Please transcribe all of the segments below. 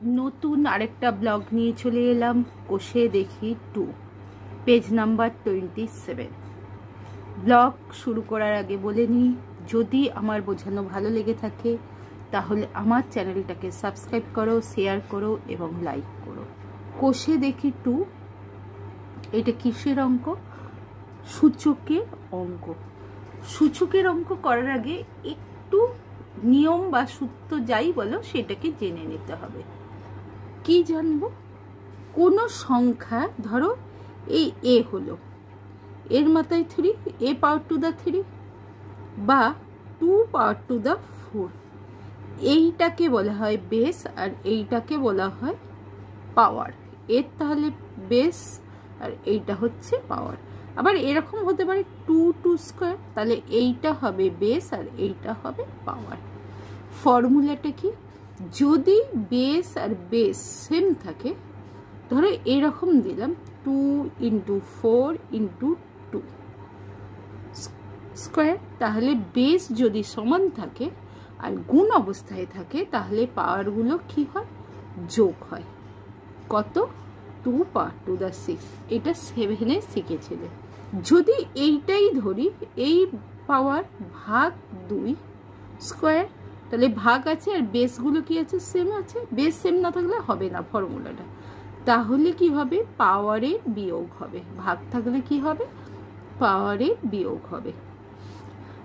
নতুন আরেকটা ব্লগ নিয়ে চলে এলাম। কষে দেখি 2, পেজ নাম্বার 27। ব্লগ শুরু করার আগে বলে নিই, যদি আমার বোঝানো ভালো লেগে থাকে তাহলে আমার চ্যানেলটাকে সাবস্ক্রাইব করো, শেয়ার করো এবং লাইক করো। কষে দেখি 2, এটা কিসের অঙ্ক? সূচকের অঙ্ক। সূচকের অঙ্ক করার আগে একটু নিয়ম বা সূত্র যাই বলো সেটাকে জেনে নিতে হবে। কি জানবো? কোনো সংখ্যা ধরো এই এ হলো, এর মাথায় 3, a পাওয়ার টু দা 3 বা 2 পাওয়ার টু দা 4, এইটাকে বলা হয় বেস আর এইটাকে বলা হয় পাওয়ার। এর তাহলে বেস আর এইটা হচ্ছে পাওয়ার। আবার এরকম হতে পারে 2 স্কোয়ার, তাহলে এইটা হবে বেস আর এইটা হবে পাওয়ার। ফর্মুলাটা কি? যদি বেস আর বেস সেম থাকে, ধরো এরকম দিলাম 2 × 4 × 2 স্কোয়ার, তাহলে বেস যদি সমান থাকে আর গুণ অবস্থায় থাকে তাহলে পাওয়ারগুলো কি হয়? যোগ হয়। কত? 2 পাওয়ার টু দা 6। এটা 7-এ শিখেছিলে। যদি এইটাই ধরি, এই পাওয়ার ভাগ 2 স্কোয়ার, তাহলে ভাগ আছে আর বেসগুলো কি আছে? সেম আছে। বেস সেম না থাকলে হবে না ফর্মুলাটা। তাহলে কি হবে? পাওয়ারের বিয়োগ হবে। ভাগ থাকলে কি হবে? পাওয়ারের বিয়োগ হবে।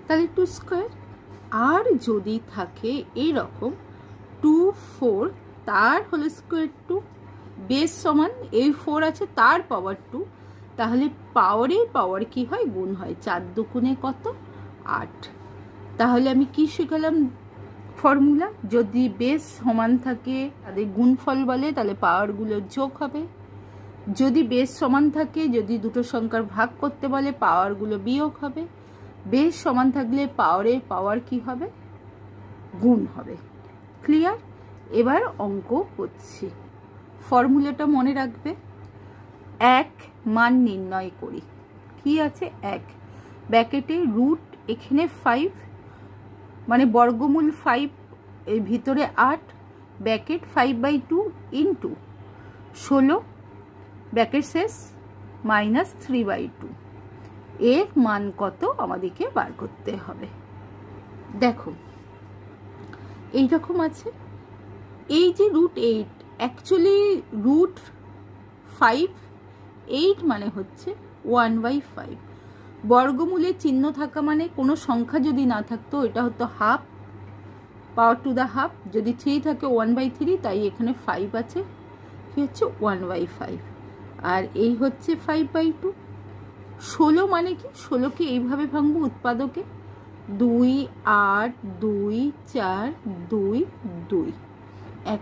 তাহলে 2 স্কোয়ার। আর যদি থাকে এরকম 2, 4 তার হোল স্কোয়ার 2, বেস সমান এই 4 আছে তার পাওয়ার 2, তাহলে পাওয়ারের পাওয়ার কি হয়? গুণ হয়। 4 দুগুণে কত? 8। তাহলে আমি কি শিখালাম? ফর্মুলা, যদি বেস সমান থাকে তাদের গুণফল বলে, তাহলে পাওয়ারগুলো যোগ হবে। যদি বেস সমান থাকে, যদি দুটো সংখ্যার ভাগ করতে বলে, পাওয়ারগুলো বিয়োগ হবে। বেস সমান থাকলে পাওয়ারের পাওয়ার কি হবে? গুণ হবে। ক্লিয়ার? এবার অঙ্ক করছি। ফর্মুলাটা মনে রাখবে। 1 মান নির্ণয় করি। কি আছে? 1 ব্র্যাকেটে রুট, এখানে 5 মানে বর্গমূল 5, এর ভিতরে 8 ব্র্যাকেট 5/2 ইন্টু 16 ব্র্যাকেট শেষ -3/2। এর মান কত আমাদেরকে বার করতে হবে। দেখো এইরকম আছে। এই যে √8, অ্যাকচুয়ালি √5, 8 মানে হচ্ছে 1/5। বর্গমূলের চিহ্ন থাকা মানে কোনো সংখ্যা যদি না থাকতো এটা হতো half, power to the half. যদি 3 থাকে 1/3, তাই এখানে 5 আছে, কি হচ্ছে 1/5। আর এই হচ্ছে 5/2। 16 মানে কি? 16কে এইভাবে ভাঙবো উৎপাদকে, 2, 8, 2, 4, 2, 2, 1,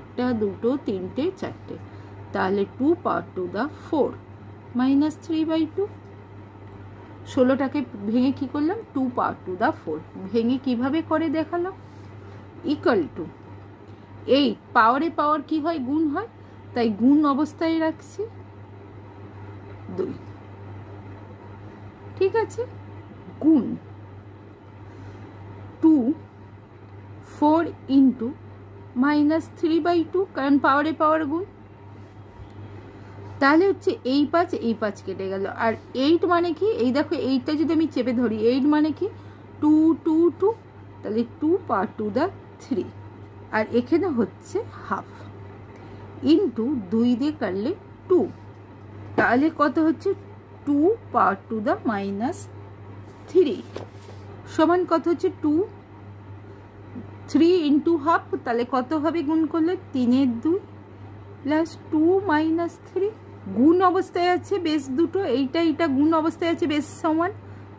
2, 3, 4, তাহলে 2 পাওয়ার টু দা 4 -3/2। 16টাকে ভেঙে কি করলাম? 2 পাওয়ার টু দা 4 ভেঙে কিভাবে করে দেখালাম? ইকুয়াল টু 8, পাওয়ারে পাওয়ার কি হয়? গুণ হয়, তাই গুণ অবস্থায় রাখছি 2। ঠিক আছে? গুণ 2, 4 × -3/2, কারণ পাওয়ারে পাওয়ার গুণ। তাহলে হচ্ছে এই 5 কেটে গেল। আর 8 মানে কি? এই দেখো, এইটা যদি আমি চেপে ধরি, 8 মানে কি? 2, 2, 2, তাহলে 2 পাওয়ার টু দা 3। আর এখানে হচ্ছে হাফ ইন্টু 2 দিয়ে কাটলে 2, তাহলে কত হচ্ছে? 2 পাওয়ার টু দা -3 সমান কত হচ্ছে? 2, 3 × হাফ, তাহলে কত হবে গুণ করলে? 3 × 2 প্লাস 2 - 3। গুণ অবস্থায় আছে বেস দুটো, এইটা গুণ অবস্থায় আছে বেস সমান,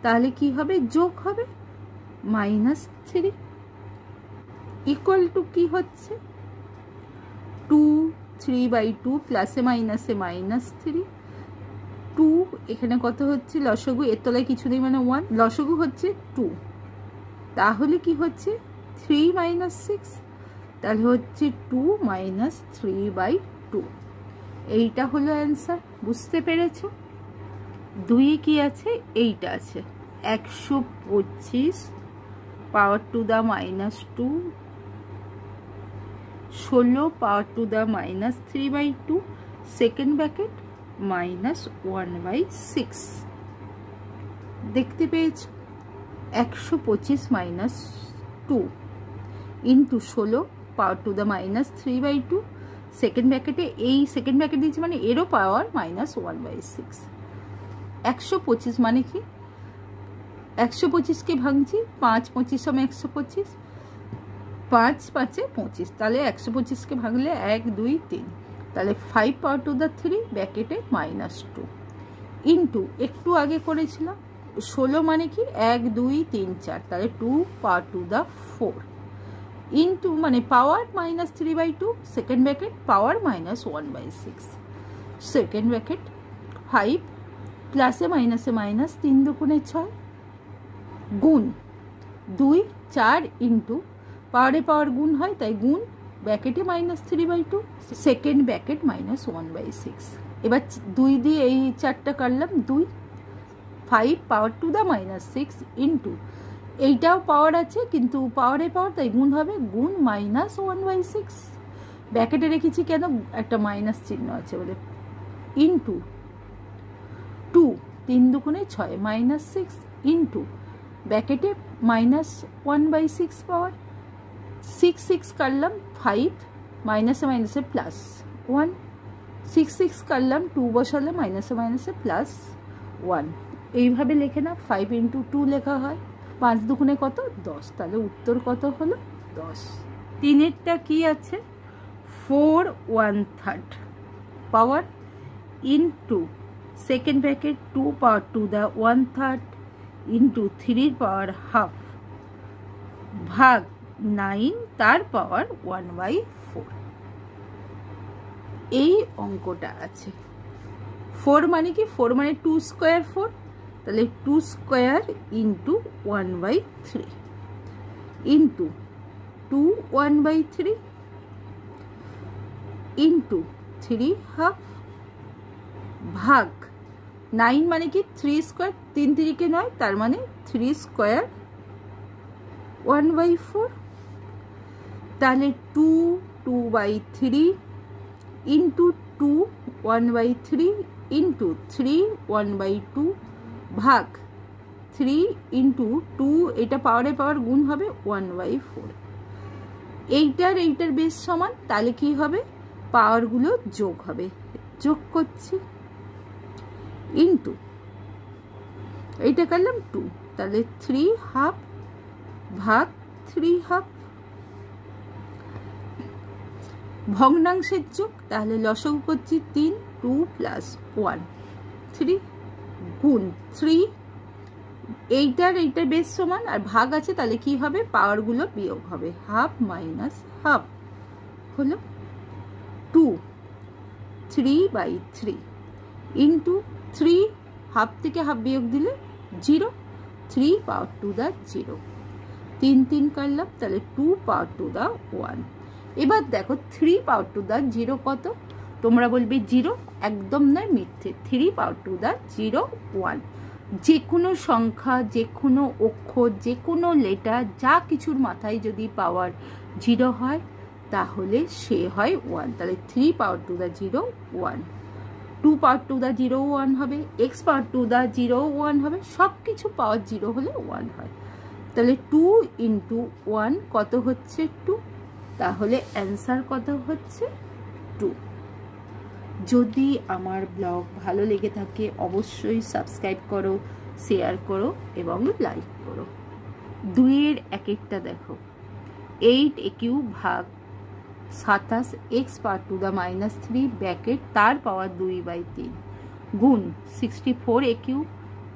তাহলে কি হবে? যোগ হবে -3 ইকুয়াল টু কি হচ্ছে? 2, 3/2 প্লাসে মাইনাসে -3, 2 এখানে কত হচ্ছে? লসাগু, এর তলায় কিছু নেই মানে 1, লসাগু হচ্ছে 2, তাহলে কি হচ্ছে? 3 - 6, তাহলে হচ্ছে 2 - 3/2। এইটা হলো অ্যান্সার। বুঝতে পেরেছ? 2 কি আছে? এইটা আছে 125 power to the -2 16 power to the -3/2 second bracket -1/6 দেখতে পেয়েছ 125 - 2 into 16 power to the -3/2 second ব্র্যাকেটে এই সেকেন্ড ব্র্যাকেট দিয়েছে মানে এরও পাওয়ার -1/6 125 মানে কি 125কে ভাঙছি 5 25 = 125 5 5 এ 25 তাহলে 125কে ভাঙলে 1 2 3 তাহলে 5 পাওয়ার টু দ্য 3 ব্র্যাকেটে -2 ইন্টু একটু আগে করেছিলাম 16 মানে কি 1 2 3 4 তাহলে 2 পাওয়ার টু দ্য 4 ইন্টু মানে পাওয়ার -3/2 সেকেন্ড ব্র্যাকেট পাওয়ার -1/6 সেকেন্ড ব্র্যাকেট 5 প্লাসে মাইনাসে মাইনাস 3 দুগুণে 6 গুণ 2 4 ইন্টু পাওয়ারে পাওয়ার গুণ হয় তাই গুণ ব্র্যাকেটে -3/2 সেকেন্ড ব্র্যাকেট -1/6 এবার 2 দিয়ে এই 4টা কাটলাম 2 5 পাওয়ার টু দ্য -6 ইন্টু এইটাও পাওয়ার আছে কিন্তু পাওয়ারে পাওয়ার তাই গুণ হবে গুণ -1/6 ব্র্যাকেটে রেখেছি কেন একটা মাইনাস চিহ্ন আছে বলে ইন্টু 2 3 দুগুণে 6 -6 ইন্টু ব্র্যাকেটে -1/6 পাওয়ার 6 6 কাটলাম 5 মাইনাসে মাইনাসে প্লাস 1 6 6 কাটলাম 2 বসালে মাইনাসে মাইনাসে প্লাস 1 এইভাবে লেখে না 5 × 2 লেখা হয় 5 দুগুণে কত 10 তাহলে উত্তর কত হলো 10 তিনেরটা কি আছে 4 1/3 পাওয়ার into second bracket 2 power to the 1/3 into 3 power half ভাগ 9 তার পাওয়ার 1/4 এই অঙ্কটা আছে 4 মানে কি 4 মানে 2 স্কয়ার 4 তাহলে 2 square into 1/3 into 2 1/3 into 3 half ভাগ 9 মানে কি 3 স্কয়ার 3 3 কে 9 তার মানে 3 স্কয়ার 1/4 তাহলে 2 2/3 ইন্টু 2 1/3 ইন্টু 3 1/2 ভাগ 3 ইন্টু 2 এটা পাওয়ারে পাওয়ার গুণ হবে 1/4 এইটার বেস সমান তাহলে কি হবে পাওয়ারগুলো যোগ হবে যোগ করছি ইন্টু এইটা করলাম 2 তাহলে 3 হাফ ভাগ 3 হাফ ভগ্নাংশের যোগ তাহলে লসাগু করছি 3 2 + 1 3 গুণ 3 এইটার বেস সমান আর ভাগ আছে তাহলে কি হবে পাওয়ারগুলো বিয়োগ হবে হাফ মাইনাস হাফ হলো 2 3/3 ইন্টু 3 হাফ থেকে হাফ বিয়োগ দিলে 0 3 পাওয়ার টু দ্য 0 3 3 করলাম তাহলে 2 পাওয়ার টু দ্য 1 এবার দেখো 3 পাওয়ার টু দ্য 0 কত তোমরা বলবে 0 একদম নয় মিথ্যে 3 পাওয়ার টু দ্য 0 1 যে কোনো সংখ্যা যে কোনো অক্ষর যে কোনো লেটার যা কিছুর মাথায় যদি পাওয়ার 0 হয় তাহলে সে হয় 1 তাহলে 3 power to the 0 1 2 power to the 0 1 হবে x পাওয়ার টু দ্য 0 1 হবে সব কিছু পাওয়ার 0 হলে 1 হয় তাহলে 2 × 1 কত হচ্ছে 2 তাহলে অ্যান্সার কত হচ্ছে 2 যদি আমার ব্লগ ভালো লেগে থাকে অবশ্যই সাবস্ক্রাইব করো শেয়ার করো এবং লাইক করো 2 এর এক একটা দেখো 8 কিউ ভাগ 27 x power to the -3 bracket তার পাওয়ার 2/3 গুণ 64 কিউ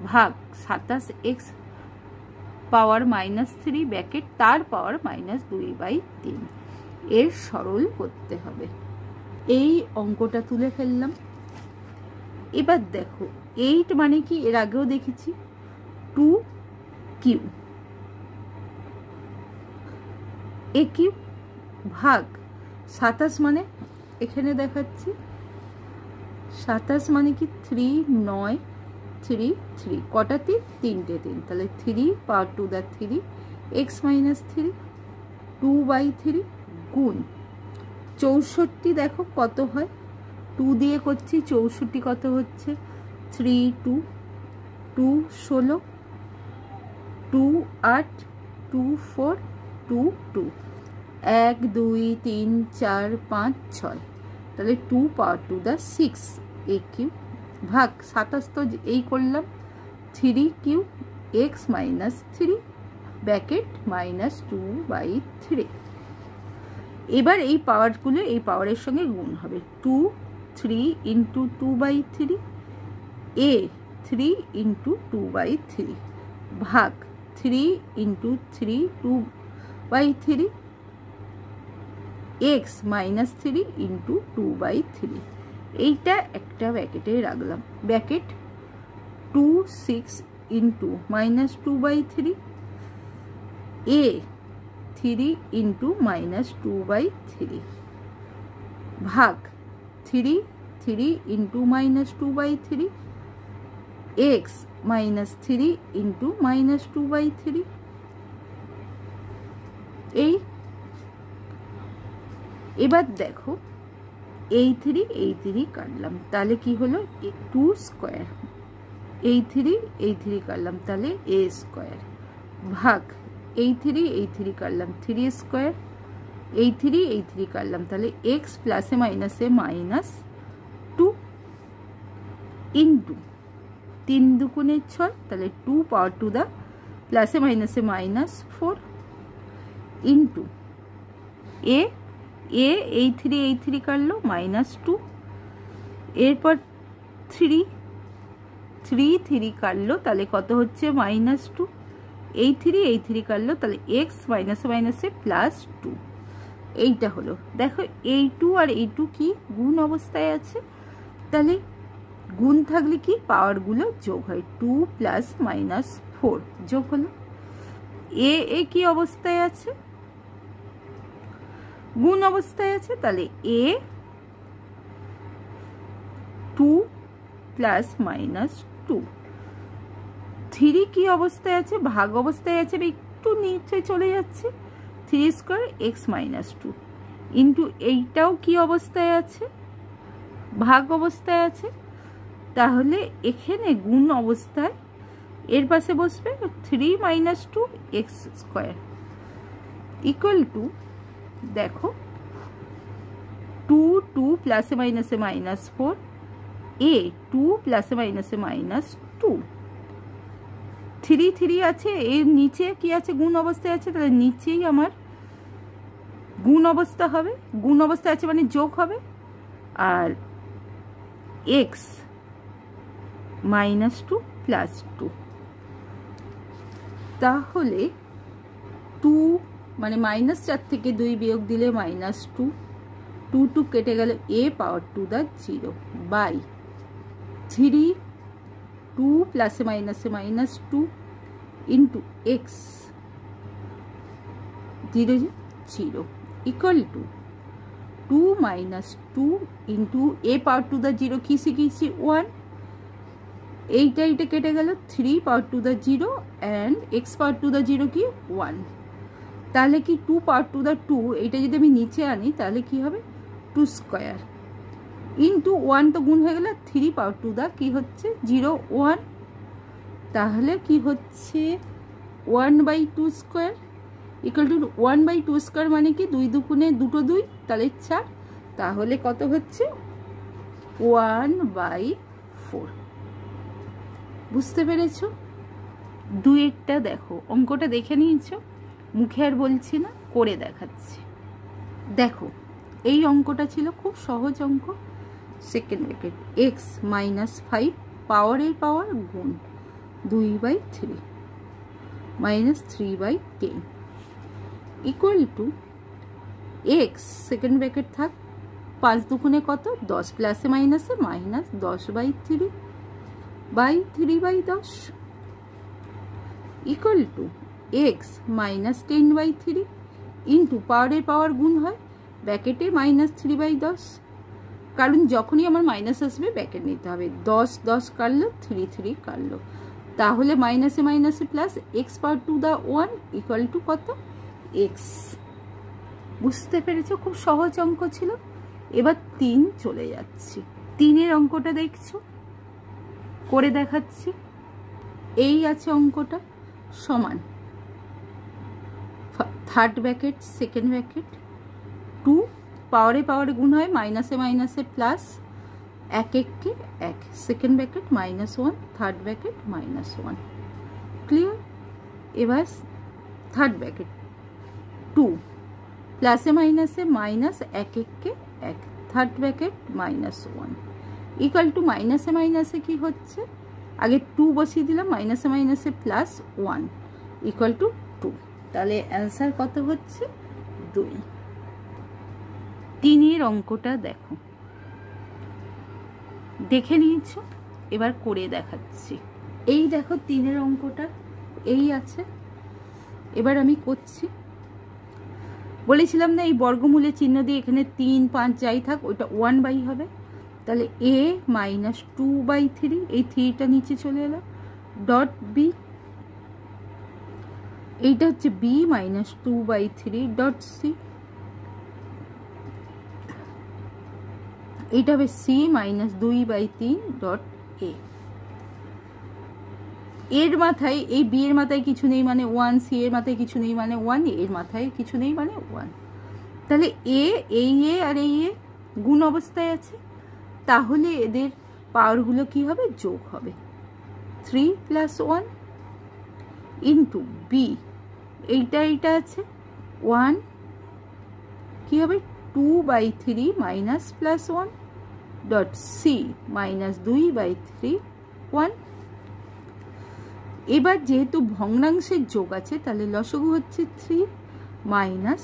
ভাগ 27 x পাওয়ার -3 ব্র্যাকেট তার পাওয়ার -2/3 এর সরল করতে হবে এই অঙ্কটা তুলে ফেললাম এবার দেখো 8 মানে কি এর আগেও দেখেছি 2q a কিউ ভাগ 27 মানে এখানে দেখাচ্ছি 27 মানে কি 3 9 3 3 কটা 3টে 3 তাহলে 3 পাওয়ার টু দ্য 3 x - 3 2/3 গুণ 64 দেখো কত হয়, 2 দিয়ে করছি, 64 কত হচ্ছে 3 2 2 16 2 8 2 4 2 2 1 2 3 4 5 6, তাহলে 2 power to the 6 A cube ভাগ 27 তো এই করলাম 3 cube x minus 3 bracket minus 2/3। এবার এই পাওয়ারগুলো এই পাওয়ারের সঙ্গে গুণ হবে, 2 3 ইন্টু 2/3 এ 3 ইন্টু 2/3 ভাগ 3 ইন্টু 3 2/3 এক্স মাইনাস 3 ইন্টু 2/3। এইটা একটা ব্র্যাকেটে রাখলাম, ব্র্যাকেট 2 6 ইন্টু মাইনাস 2/3 এ 3 ইন্টু মাইনাস 2/3 ভাগ 3 3 into minus 2/3 x minus 3 into minus 2/3। এই এবার দেখো এই 3 কাটলাম, তাহলে কি হলো 2 স্কোয়ার, এই 3 কাটলাম তাহলে a স্কোয়ার ভাগ এই 3 কাটলাম 3 স্কোয়ার, এই 3 কাটলাম তাহলে এক্স প্লাসে মাইনাসে মাইনাস 2 ইন্টু 3 দুগুণে 6, তাহলে 2 পাওয়ার টু দা প্লাসে মাইনাসে মাইনাস 4 ইন্টু এ এই 3 কাটলো মাইনাস 2, এরপর 3 কাটলো তাহলে কত হচ্ছে মাইনাস 2, এই 3 কাটলো তাহলে এক্স মাইনাসে মাইনাসে প্লাস 2। এইটা হলো, দেখো এই 2 আর এই 2 কি গুণ অবস্থায় আছে, তাহলে গুণ থাকলে কি পাওয়ারগুলো যোগ হয়, 2 প্লাস মাইনাস 4 যোগ হলো। এ কি অবস্থায় আছে, গুণ অবস্থায় আছে, তাহলে এ 2 প্লাস মাইনাস 2। 3 কি অবস্থায় আছে, ভাগ অবস্থায় আছে, একটু নিচে চলে যাচ্ছে, 3 স্কোয়ার এক্স মাইনাস 2 ইন্টু এইটাও কি অবস্থায় আছে, ভাগ অবস্থায় আছে, তাহলে এখানে গুণ অবস্থায় এর পাশে বসবে 3 minus 2 x square equal two, দেখো 2 প্লাসে মাইনাসে মাইনাস 4 এ 2 প্লাসে মাইনাসে মাইনাস 2, 3 আছে, এর নিচে কি আছে গুণ অবস্থায় আছে, তাহলে নিচেই আমার গুণ অবস্থা হবে, গুণ অবস্থা আছে মানে যোগ হবে, আর এক্স মাইনাস 2 প্লাস 2, তাহলে 2 মানে মাইনাস 4 থেকে 2 বিয়োগ দিলে মাইনাস 2 কেটে গেল, এ পাওয়ার টু দা 0 বাই 3 2 প্লাসে মাইনাসে minus 2 into x 0 equal to 2 minus 2 into a power to the 0 কি শিখেছি 1, এইটা কেটে গেল, 3 power to the 0 and x power to the 0 কি 1, তাহলে কি 2 পাওয়ার টু দা 2, এইটা যদি আমি নিচে আনি তাহলে কি হবে 2 স্কোয়ার ইন্টু 1 তো গুণ হয়ে গেল, 3 পাওয়ার টু দা কি হচ্ছে 0 1, তাহলে কি হচ্ছে 1/2 স্কোয়ার ইকুয়াল টু 1/2 স্কোয়ার মানে কি 2 দুগুণে 2 2, তাহলে 4, তাহলে কত হচ্ছে 1/4। বুঝতে পেরেছ? দুইটা দেখো অঙ্কটা দেখে নিয়েছ, মুখে আর বলছি না, করে দেখাচ্ছি। দেখো এই অঙ্কটা ছিল খুব সহজ অঙ্ক, সেকেন্ড ব্র্যাকেট এক্স মাইনাস 5 পাওয়ারের পাওয়ার গুণ 2/3 minus 3/10 equal to x second bracket থাক 5 দুগুণে কত 10 প্লাসে মাইনাসে minus 10/3 by 3/10 equal to x minus 10/3 into পাওয়ারের পাওয়ার গুণ হয় ব্র্যাকেটে মাইনাস 3/10, কারণ যখনই আমার মাইনাস আসবে ব্র্যাকেট নিতে হবে, 10 কাটলো 3 কাটলো, তাহলে মাইনাসে মাইনাসে plus x power to the 1 equal to কত এক্স বুঝতে পেরেছো? খুব সহজ অঙ্ক ছিল। এবার 3 চলে যাচ্ছি। 3-এর অঙ্কটা দেখছো, করে দেখাচ্ছি। এই আছে অঙ্কটা, সমান থার্ড ব্র্যাকেট সেকেন্ড ব্র্যাকেট 2 পাওয়ারে পাওয়ারে গুণ হয়, মাইনাসে মাইনাসে plus, 1 1 1, second bracket -1, third bracket -1। Clear? এবার থার্ড ব্র্যাকেট 2 প্লাসে মাইনাসে minus 1 1 1, third bracket -1 equal two মাইনাসে মাইনাসে কি হচ্ছে, আগে 2 বসিয়ে দিলাম, মাইনাসে মাইনাসে +1 ইকুয়াল টু 2। তাহলে অ্যান্সার কত হচ্ছে? 2। 3-এর অঙ্কটা দেখো, দেখে নিয়েছো, এবার করে দেখাচ্ছি। এই দেখো 3-এর অঙ্কটা এই আছে। এবার আমি করছি, বলেছিলাম না এই বর্গমূলের চিহ্ন দিয়ে এখানে 3 5 যাই থাক ওইটা 1/, হবে। তাহলে a - 2/3, এই 3টা নিচে চলে এলো, ডট বি, এইটা হচ্ছে b - 2/3 ডট সি, এইটা হবে c - 2/3 ডট এ। এর মাথায়, এই বি এর মাথায় কিছু নেই মানে 1, সি এর মাথায় কিছু নেই মানে 1, এর মাথায় কিছু নেই মানে 1। তাহলে এ, এই এ আর এই এ গুণ অবস্থায় আছে, তাহলে এদের পাওয়ারগুলো কি হবে? যোগ হবে। 3 + 1 ইন্টু বি, এইটা আছে 1, কি হবে? 2/3 মাইনাস +1 ডট সি -2/3 1। এবার যেহেতু ভগ্নাংশের যোগ আছে, তাহলে লসগু হচ্ছে 3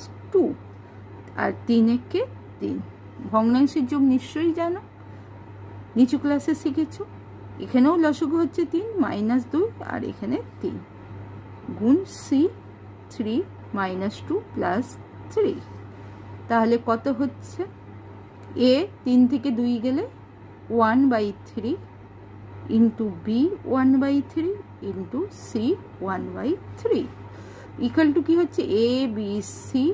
- 2 আর 3 একে 3। ভগ্নাংশের যোগ নিশ্চয়ই জানো, নিচু ক্লাসে শিখেছো। এখানেও লসগু হচ্ছে 3 - 2 আর এখানে 3 গুণ সি 3 - 2 + 3। তাহলে কত হচ্ছে? এ 3 থেকে 2 গেলে 1/3 into B 1/3 into C 1/3 equal to কি হচ্ছে? A B C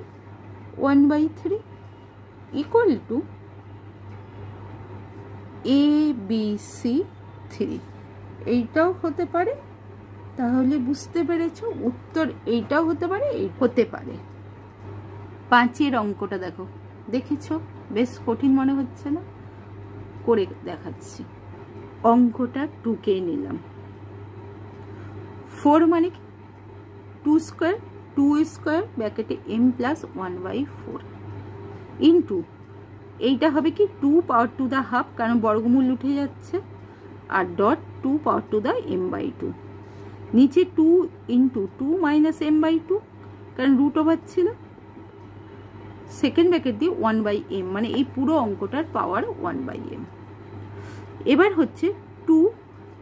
1/3 equal to A B C 3। এইটাও হতে পারে, তাহলে বুঝতে পেরেছো উত্তর এইটাও হতে পারে, এই হতে পারে। 5-এর অঙ্কটা দেখো, দেখেছো? বেশ কঠিন মনে হচ্ছে না? করে দেখাচ্ছি। অঙ্কটা 2কে নিলাম। 4 মানে কি? 2 স্কোয়ার, 2 স্কোয়ার ব্র্যাকেটে m + 1/4 ইন্টু, এইটা হবে কি 2 পাওয়ার টু দা হাফ, কারণ বর্গমূল উঠে যাচ্ছে, R dot 2 power to the m/2, নিচে 2 ইন্টু 2 - m/2, কারণ রুট ওভার ছিল, সেকেন্ড ব্র্যাকেট দিয়ে 1/m, মানে এই পুরো অঙ্কটার পাওয়ার 1/m। এবার হচ্ছে 2,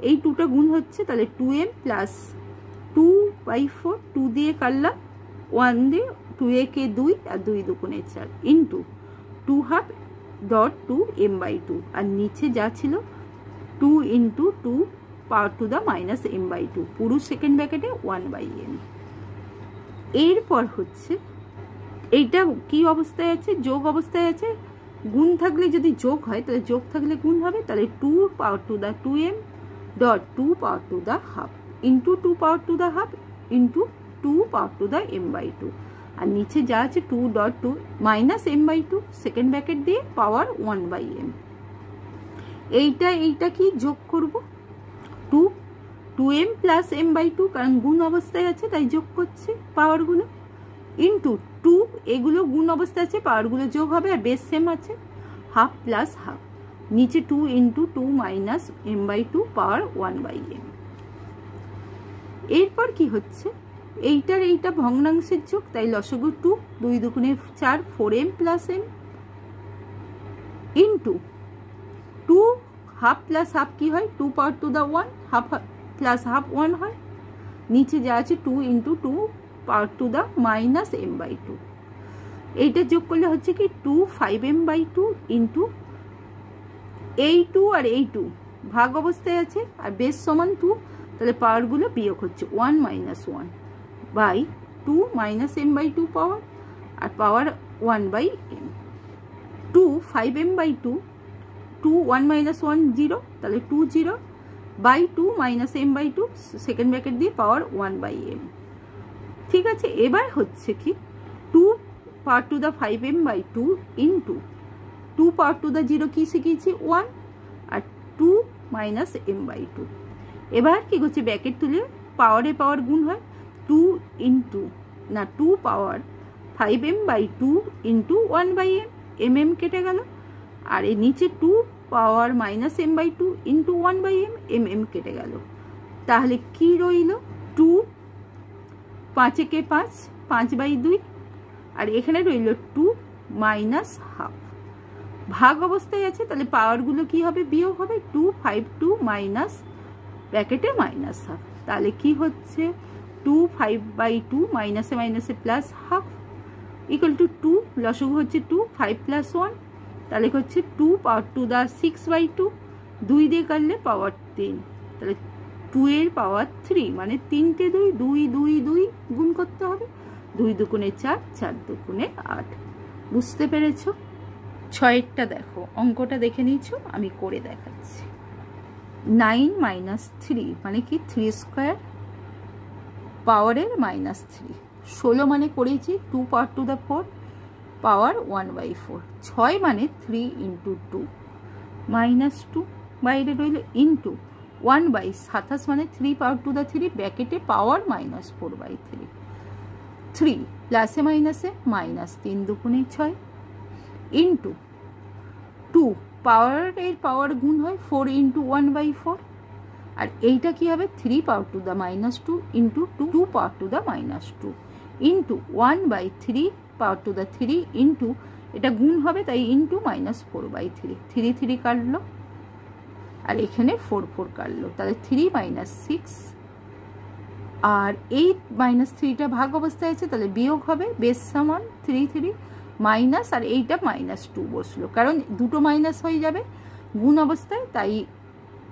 এই 2টা গুণ হচ্ছে, তাহলে 2m প্লাস 2/4, 2 দিয়ে কাটলাম, 1 দিয়ে 2 একে 2 আর 2 দুগুণে 4 ইন্টু 2/2 ডট 2m/2, আর নিচে যা ছিল 2 into 2 power to the -m/2, পুরো সেকেন্ড ব্র্যাকেটে 1/m। এরপর হচ্ছে এইটা কি অবস্থায় আছে? যোগ অবস্থায় আছে। গুণ থাকলে যদি যোগ হয়, তাহলে যোগ থাকলে গুণ হবে, তাহলে 2 power to the 2m dot 2 power to the half into 2 power to the half into 2 power to the m/2, আর নিচে যা আছে 2 ডট 2 -m/2, সেকেন্ড ব্র্যাকেট দিয়ে পাওয়ার 1/m। এইটা কি যোগ করব? 2m প্লাস m/2, কারণ গুণ অবস্থায় আছে তাই যোগ করছে পাওয়ারগুলো, ইন্টু 2, এগুলো গুণ অবস্থায় আছে, পাওয়ারগুলো যোগ হবে, আর বেস সেম আছে, হাফ প্লাস হাফ, নিচে 2 ইন্টু 2 মাইনাস m/2 পাওয়ার 1/m। এরপর কি হচ্ছে? এইটার এইটা ভগ্নাংশের যোগ, তাই লসগু 2, 2 দুগুণে 4, 4m plus m into 2 half plus half কি হয়? 2 power to the 1, half plus half 1 হয়, নিচে যা আছে 2 into 2 power to the minus m/2। এইটা যোগ করলে হচ্ছে কি 2 5m/2 ইন্টু এই 2 আর এই 2 ভাগ অবস্থায় আছে, আর বেস সমান 2, তাহলে পাওয়ারগুলো বিয়োগ হচ্ছে 1 - 1 by 2 - m/2 power, R power 1/m। 2 5m/2, 2 1 - 1 0, তাহলে 2 0 বাই 2 - m/2 সেকেন্ড ব্র্যাকেট দিয়ে পাওয়ার 1/m। ঠিক আছে, এবার হচ্ছে কি 2 power to the 5m/2 into 2 power to the 0 কি শিখেছি 1 আর 2 - m/2। এবার কি করছে ব্র্যাকেট তুলে পাওয়ারে পাওয়ার গুণ হয় 2 ইন্টু না 2 পাওয়ার 5m/2 ইন্টু 1/m, mm কেটে গেল, আর এর নিচে 2 পাওয়ার -m/2 ইন্টু 1/m, mm কেটে গেল। তাহলে কি রইল 2 5 একে 5, 5/2, আর এখানে রইল 2 মাইনাস হাফ। ভাগ অবস্থায় আছে, তাহলে পাওয়ারগুলো কি হবে বিয়োগ হবে 2 5 2 মাইনাস ব্র্যাকেটে মাইনাস হাফ। তাহলে কি হচ্ছে 2 5/2 মাইনাসে মাইনাসে প্লাস হাফ ইকুয়াল টু 2, লসগু হচ্ছে 2 5 + 1, তাহলে হচ্ছে 2 পাওয়ার টু দা 6/2, 2 দিয়ে কাটলে পাওয়ার 3, তাহলে 2 এর পাওয়ার 3 মানে 3টে 2 2 2 2 গুণ করতে হবে, 2 দুগুণে 4, 4 দুগুণে 8। বুঝতে পেরেছো? 6এরটা দেখো, অঙ্কটা দেখে নিয়েছো, আমি করে দেখাচ্ছি। 9 - 3 মানে কি 3 স্কোয়ার পাওয়ারের -3, 16 মানে করেছি 2 পাওয়ার টু দা 4 পাওয়ার 1/4, 6 মানে 3 ইন্টু 2 -2 বাইরে রইল ইন্টু 1/27 মানে 3 পাওয়ার টু দা 3 ব্র্যাকেটে পাওয়ার -4/3, 3 প্লাসে মাইনাসে মাইনাস 3 দুগুণে 6 ইন্টু 2 পাওয়ারের পাওয়ার গুণ হয় 4 ইন্টু 1/4, আর এইটা কি হবে 3 power to the -2 into 2 power to the -2 into 1/3 power to the 3 into এটা গুণ হবে তাই ইন্টু -4/3, 3 3 কাটলো আর এখানে 4 4 কাটলো, তাহলে 3 - 6, আর এই -3টা ভাগ অবস্থায় আছে, তাহলে বিয়োগ হবে বেস সমান 3 3 মাইনাস, আর এইটা -2 বসলো কারণ দুটো মাইনাস হয়ে যাবে গুণ অবস্থায়, তাই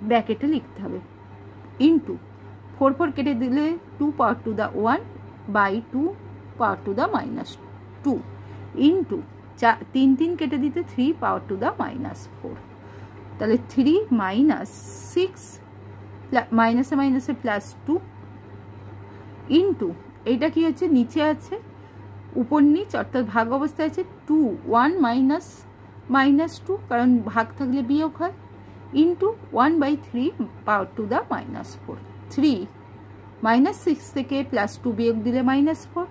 ব্র্যাকেটে লিখতে হবে ইন্টু 4 4 কেটে দিলে 2 power to the 1 by 2 power to the -2 into 3 3 কেটে দিতে 3 পাওয়ার টু দা -4, তাহলে 3 - 6 মাইনাসে মাইনাসে +2 ইন্টু এইটা কি হচ্ছে নিচে আছে উপর নিচ অর্থাৎ ভাগ অবস্থায় আছে 2 1 -2 কারণ ভাগ থাকলে বিয়োগ হয় ইন্টু 1/3 পাওয়ার টু দা -4, 3 -6 থেকে +2 বিয়োগ দিলে -4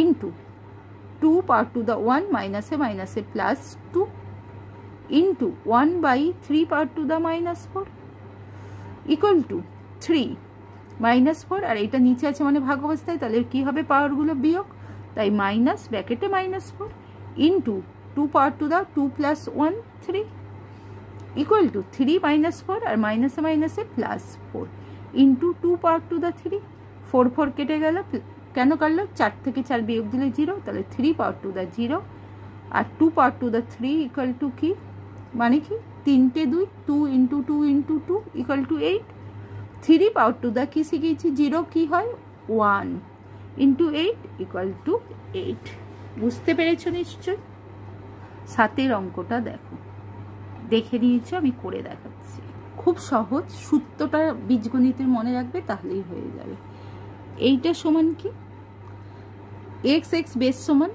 ইন্টু 2 পাওয়ার টু দা 1 মাইনাসে মাইনাসে +2 into 1/3 power to the -4 equal to 3 -4, আর এটা নিচে আছে মানে ভাগ অবস্থায়, তাহলে কি হবে পাওয়ারগুলো বিয়োগ, তাই মাইনাস ব্র্যাকেটে -4 into 2 power to the 2 + 1 3 equal to 3 -4 আর মাইনাসে মাইনাসে +4 ইন্টু 2 পাওয়ার টু দা 3, 4 4 কেটে গেল, কেন কাটলো 4 থেকে 4 বিয়োগ দিলে 0, তাহলে 3 পাওয়ার টু দা 0 আর 2 power to the 3 equal to কি মানে কি 3টে 2 2 into 2 into 2 equal to 8, 3 power to the কি শিখেছি 0 কি হয় 1 ইন্টু 8 ইকুয়াল টু 8। বুঝতে পেরেছো নিশ্চয়? 7এর অঙ্কটা দেখো, দেখে নিয়েছো, আমি করে দেখাচ্ছি। খুব সহজ, সূত্রটা বীজগণিতের মনে রাখবে তাহলেই হয়ে যাবে। এইটা সমান কি x x বেস সমান,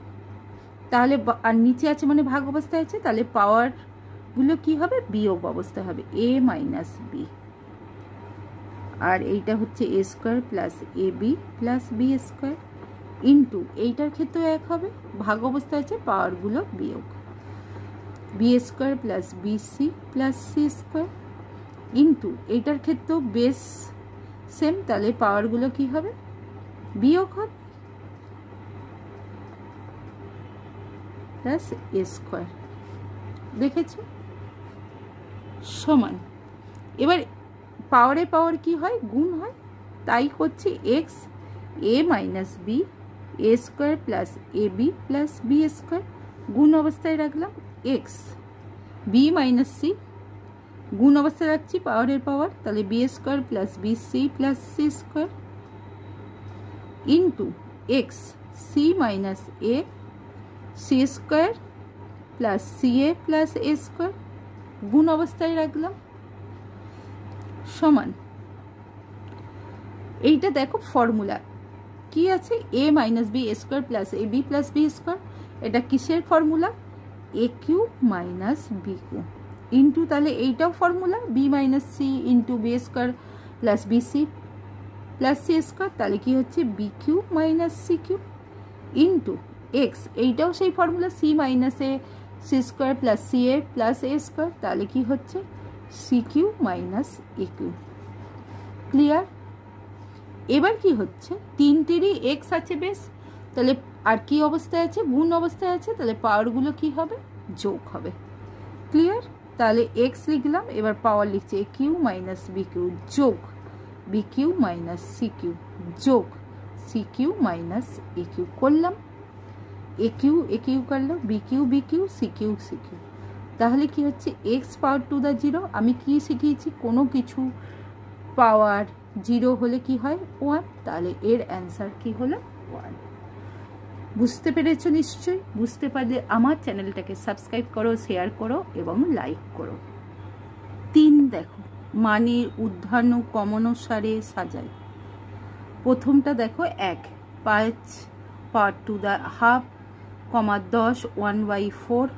তাহলে আর নিচে আছে মানে ভাগ অবস্থায় আছে, তাহলে পাওয়ারগুলো কি হবে বিয়োগ অবস্থায় হবে a - b, আর এইটা হচ্ছে a square plus ab plus b square into এইটার ক্ষেত্রে এক হবে ভাগ অবস্থায় আছে পাওয়ারগুলো বিয়োগ b square plus bc plus c square into এইটার ক্ষেত্রেও বেস সেম, তাহলে পাওয়ারগুলো কি হবে বিয়োগ হবে প্লাস a স্কোয়ার। দেখেছো সমান, এবার পাওয়ারে পাওয়ার কি হয় গুণ হয়, তাই করছি x a - b a square plus ab plus b square গুণ অবস্থায় রাখলাম x b - c গুণ অবস্থায় রাখছি পাওয়ারের পাওয়ার, তাহলে b square plus bc plus c square into x c - a C square plus C A plus A square গুণ অবস্থায় রাখলাম সমান, এইটা দেখো ফর্মুলা কি আছে, A minus B square plus A B plus B square, এটা কিসের formula, A Q minus B cube into, তাহলে এইটাও formula B minus C into B square plus B C plus C square, তাহলে কি হচ্ছে B q minus c q into x, এইটাও সেই formula c minus a c square plus C A plus A square, তাহলে কি হচ্ছে c q minus a q. Clear? এবার কি হচ্ছে, তিনটেরই এক্স আছে বেশ, তাহলে আর কি অবস্থায় আছে, গুণ অবস্থায় আছে, তাহলে পাওয়ারগুলো কি হবে, যোগ হবে। ক্লিয়ার? তাহলে এক্স লিখলাম, এবার পাওয়ার লিখছে a Q minus B q যোগ b q minus c q যোগ c q minus a q করলাম, এ কিউ করলো, বি কিউ সি কিউ, তাহলে কি হচ্ছে x power to the zero. আমি কি শিখিয়েছি, কোনো কিছু পাওয়ার জিরো হলে কি হয়, ওয়ান, তাহলে এর অ্যান্সার কি হলো ওয়ান। বুঝতে পেরেছো নিশ্চয়ই? বুঝতে পারলে আমার চ্যানেলটাকে সাবস্ক্রাইব করো, শেয়ার করো এবং লাইক করো। 3 দেখো, মানের উদ্ধারণ ক্রমানুসারে সাজাই। প্রথমটা দেখো 1 5 পাওয়ার টু দ্য হাফ, 10 1/4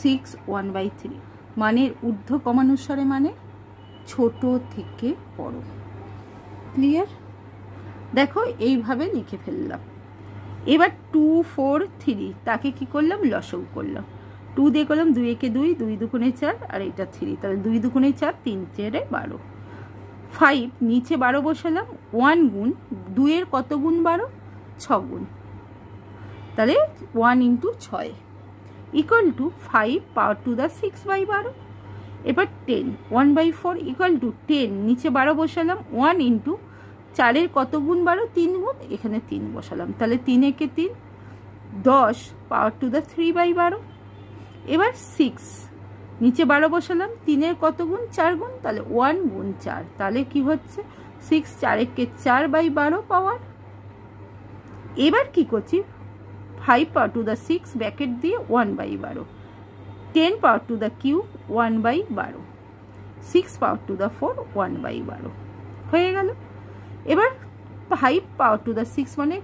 6 1/3। মানের ঊর্ধ্ব ক্রমানুসারে মানে ছোট থেকে বড়। ক্লিয়ার? দেখো এইভাবে লিখে ফেললাম। এবার 2 4 3 তাকে কি করলাম, লসাগু করলাম। 2 দিয়ে করলাম 2 একে 2, 2 দুগুণে 4, আর এটা 3, তাহলে 2 দুগুণে 4, 3 4 12। 5 নিচে 12 বসালাম, 1 গুণ 2 এর কত গুণ 12, 6 গুণ, তাহলে 1 into 6 equal to 5 power to the 6/12। এবার 10 1/4 ইকুয়াল টু 10 নিচে 12 বসালাম, 1 ইন্টু 4 এর কত গুণ 12, 3 গুণ, এখানে 3 বসালাম, তাহলে 3 একে 3 10 পাওয়ার টু দ্য 3/12। এবার 6 নিচে 12 বসালাম, 3 এর কত গুণ, 4 গুণ, তাহলে 1 গুণ 4, তাহলে কি হচ্ছে 6 4 একে 4/12 পাওয়ার। এবার কি করছি, 5 পাওয়ার টু দ্য 6 ব্র্যাকেট দিয়ে 1/12, 10 power to the q 1/12, 6 power to the 4 1/12 হয়ে গেল। এবার 5 পাওয়ার টু দ্য 6 মানে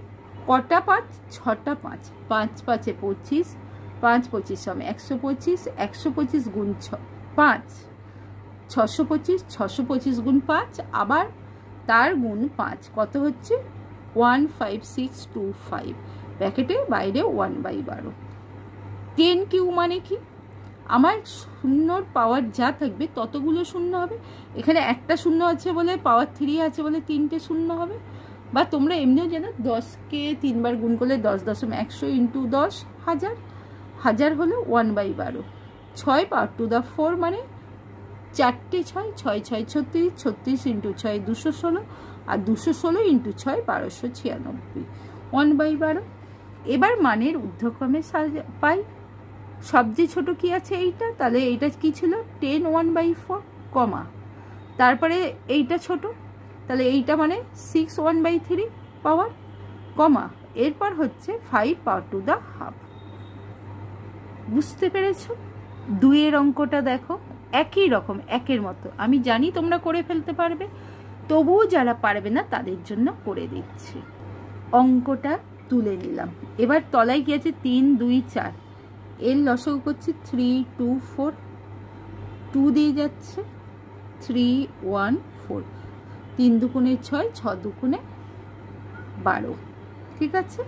কটা 5, 6টা 5, 5 5 25, 5 25 সমান 125, 125 গুণ 5 625, 625 গুণ 5 আবার তার গুণ 5 কত হচ্ছে 15625, ব্র্যাকেটে বাইরে 1/12। 10 কিউ মানে কি, আমার শূন্যর পাওয়ার যা থাকবে ততগুলো শূন্য হবে, এখানে একটা শূন্য আছে বলে পাওয়ার 3 আছে বলে 3টে শূন্য হবে, বা তোমরা এমনিও জানো 10কে 3 বার গুণ করলে 10.100 ইন্টু 10 হাজার, হাজার হলো 1/12। 6 পাওয়ার টু দ্য 4 মানে 4টে 6, 6 6 36, 36 ইন্টু 6 216, আর 216 ইন্টু 6 1296, 1/12। এবার মানের ঊর্ধ্বক্রমে পাই, সবচেয়ে ছোট কি আছে এইটা, তাহলে এইটা কি ছিল 10 1/4 কমা, তারপরে এইটা ছোট, তাহলে এইটা মানে 6 1/3 পাওয়ার কমা, এরপর হচ্ছে 5 পাওয়ার টু দ্য হাফ। বুঝতে পেরেছো? 2 এর অঙ্কটা দেখো একই রকম, একের মতো, আমি জানি তোমরা করে ফেলতে পারবে, তবুও যারা পারবে না তাদের জন্য করে দিচ্ছি। অঙ্কটা তুলে নিলাম, এবার তলায় কি আছে 3 2 4, এর লসাগু করছি 3 2 4, 2 দিয়ে যাচ্ছে 3 1 4, 3 দুগুণে 6, 6 দুগুণে 12। ঠিক আছে,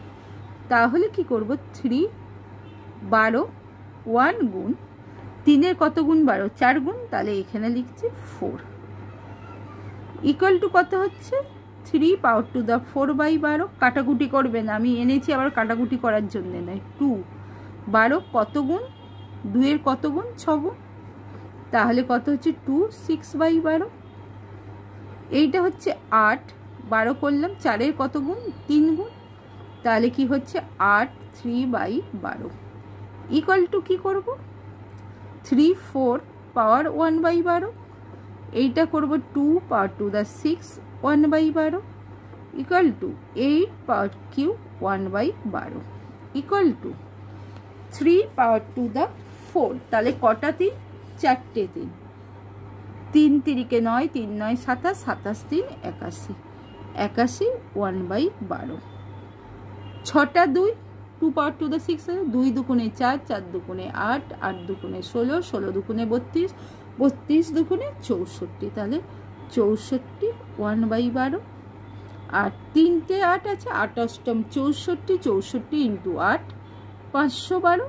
তাহলে কি করব 3 12, 1 গুণ 3 এর কত গুণ 12, 4 গুণ, তাহলে এখানে লিখছি 4 ইকুয়াল টু কত হচ্ছে 3 পাওয়ার টু দ্য 4/12। কাটাকুটি করবে না, আমি এনেছি আবার কাটাকুটি করার জন্য নয়। 2 12 কত গুণ, 2 এর কত গুণ, 6 গুণ, তাহলে কত হচ্ছে 2 6/12। এইটা হচ্ছে 8 12 করলাম, 4 এর কত গুণ, 3 গুণ, তাহলে কি হচ্ছে 8 3/12 ইকুয়াল টু কি করব 3 4 পাওয়ার 1/12, এইটা করব 2 power to the 6 1/12 equal to 8 power q 1/12 equal to 3 power to the 4, তাহলে কটা 3? 4টে 3, 3 তিরিকে 9, 3 9 27, 27 3 81, 81 1/12। 6টা 2, 2 পাওয়ার টু দ্য 6, 2 দুগুণে 4, 4 দুগুণে 8, 8 দুগুণে 16, 16 দুগুণে 32, 32 দুগুণে 64, তাহলে 64 1/12। আর 3টে 8 আছে, 8 অষ্টম 64, 64 ইন্টু 8 512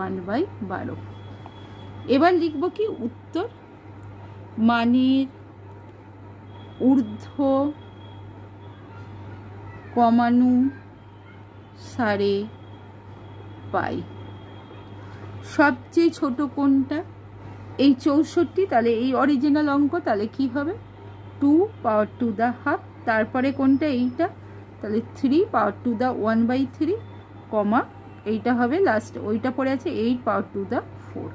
1/12। এবার লিখব কি উত্তর, মানের ঊর্ধ্ব কমানো সারে পাই। সবচেয়ে ছোট কোনটা? এই 64, তাহলে এই অরিজিনাল অঙ্ক, তাহলে কি হবে 2 পাওয়ার টু দ্য হাফ, তারপরে কোনটা? এইটা, তাহলে 3 পাওয়ার টু দ্য 1/3 কমা এইটা হবে লাস্ট, ওইটা পড়ে আছে 8 পাওয়ার টু দ্য 4,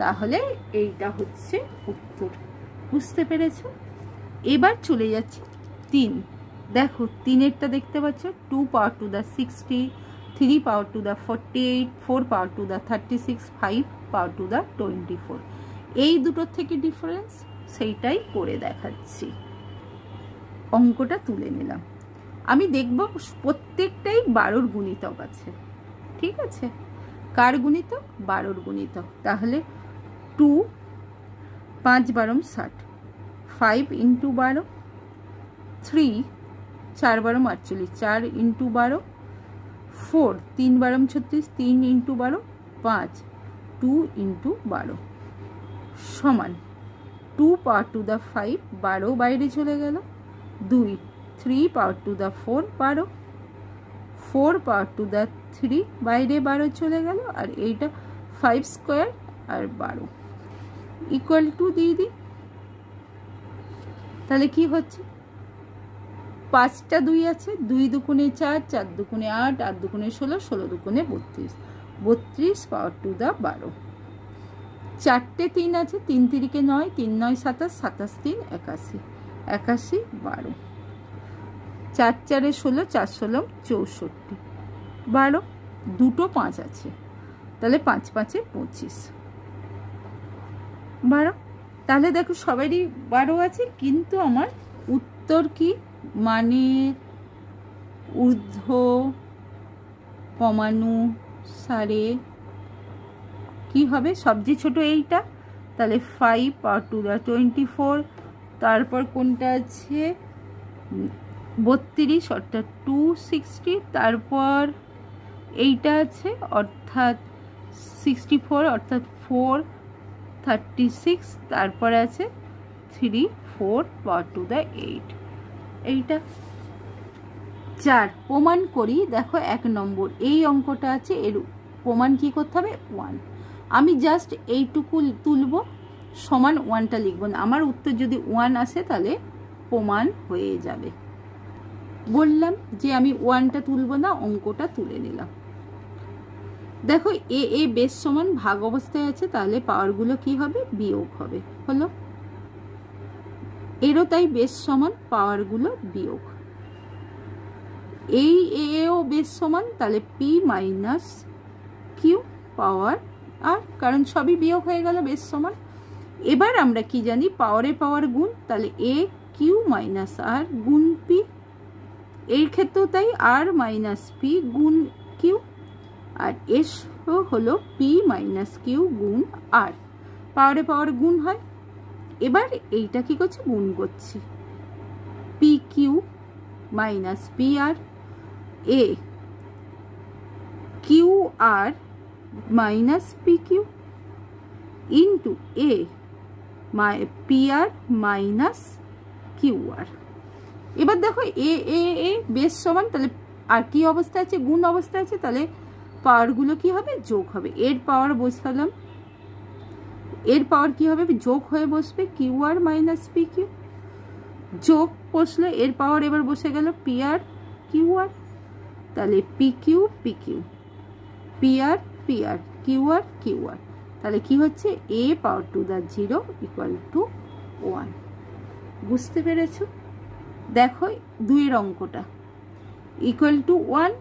তাহলে এইটা হচ্ছে উত্তর। বুঝতে পেরেছ? এবার চলে যাচ্ছি 3। দেখো 3এরটা দেখতে পাচ্ছ, 2 power to the 60, 3 power to the 48, 4 power to the 36, 5 power to the 24। এই দুটোর থেকে ডিফারেন্স, সেইটাই করে দেখাচ্ছি। অঙ্কটা তুলে নিলাম। আমি দেখব প্রত্যেকটাই 12র গুণিতক আছে, ঠিক আছে? কার গুণিতক? 12র গুণিতক। তাহলে 2 5 12 60, 5 ইন্টু 12, 3 4 12 48, 4 ইন্টু 12, 4 3 12 36, 3 ইন্টু 12, 5 2 ইন্টু 12 সমান 2 পাওয়ার টু দ্য 5, 12 বাইরে চলে গেল, 2 3 power to the 4 12, 4 power to the 3 বাইরে 12 চলে গেল, আর এইটা 5 স্কোয়ার আর 12 ইকুয়াল টু দিয়ে দিই। তাহলে কি হচ্ছে, 5টা 2 আছে, 2 দুগুণে 4, 4 দুগুণে 8, 8 দুগুণে 16, 16 দুগুণে 32, 32 পাওয়ার টু দ্য 12। 4টে 3 আছে, 3 তিরিকে 9, 3 9 27, 27 3 81, 81 12, 4 4 16, 4 16 64, 12 দুটো 5 আছে, তাহলে 5 5 25 12। তাহলে দেখো সবারই 12 আছে, কিন্তু আমার উত্তর কি? মানের ঊর্ধ্ব কমানো সারে কি হবে? সবচেয়ে ছোট এইটা, তাহলে 5 পাওয়ার টু দ্য 24, তারপর কোনটা আছে 32 অর্থাৎ 260, তারপর এইটা আছে অর্থাৎ 64 অর্থাৎ 436, তারপর আছে 3 4 পাওয়ার টু দ্য 8। এইটা 4 প্রমাণ করি। দেখো 1 নম্বর এই অঙ্কটা আছে, এর প্রমাণ কি করতে হবে? 1। আমি জাস্ট এইটুকু তুলব, সমান 1টা লিখব না। আমার উত্তর যদি 1 আসে তাহলে প্রমাণ হয়ে যাবে। বললাম যে আমি 1টা তুলব না, অঙ্কটা তুলে নিলাম। দেখো এ বেস সমান ভাগ অবস্থায় আছে, তাহলে পাওয়ারগুলো কি হবে? বিয়োগ হবে। হলো, এরও তাই বেস সমান, পাওয়ারগুলো বিয়োগ। এই এও বেস সমান, তাহলে পি মাইনাস কিউ পাওয়ার আর, কারণ সবই বিয়োগ হয়ে গেল, বেস সমান। এবার আমরা কি জানি? পাওয়ারে পাওয়ার গুণ, তাহলে এ কিউ মাইনাস আর গুণ পি। এই ক্ষেত্রেও তাই, আর মাইনাস পি গুণ কিউ, আর এস হলো পি মাইনাস কিউ গুণ আর। পাওয়ারে পাওয়ার গুণ হয়। এবার এইটা কি করছি? গুণ করছি, P Q minus P R, A Q R minus P Q into A P R minus Q R. এবার দেখো এ এ এ বেস সমান, তাহলে আর কি অবস্থা আছে? গুণ অবস্থা আছে, তাহলে পাওয়ারগুলো কি হবে? যোগ হবে। এর পাওয়ার বসালাম, এর পাওয়ার কি হবে? যোগ হয়ে বসবে, Q R minus P Q. যোগ বসলে এর পাওয়ার এবার বসে গেল পি আর কিউ আর, তাহলে P Q P Q, P R Q R Q R. তাহলে কি হচ্ছে? A power to the 0 equal to 1। বুঝতে পেরেছ? দেখো 2 এর অঙ্কটা ইকুয়াল টু 1,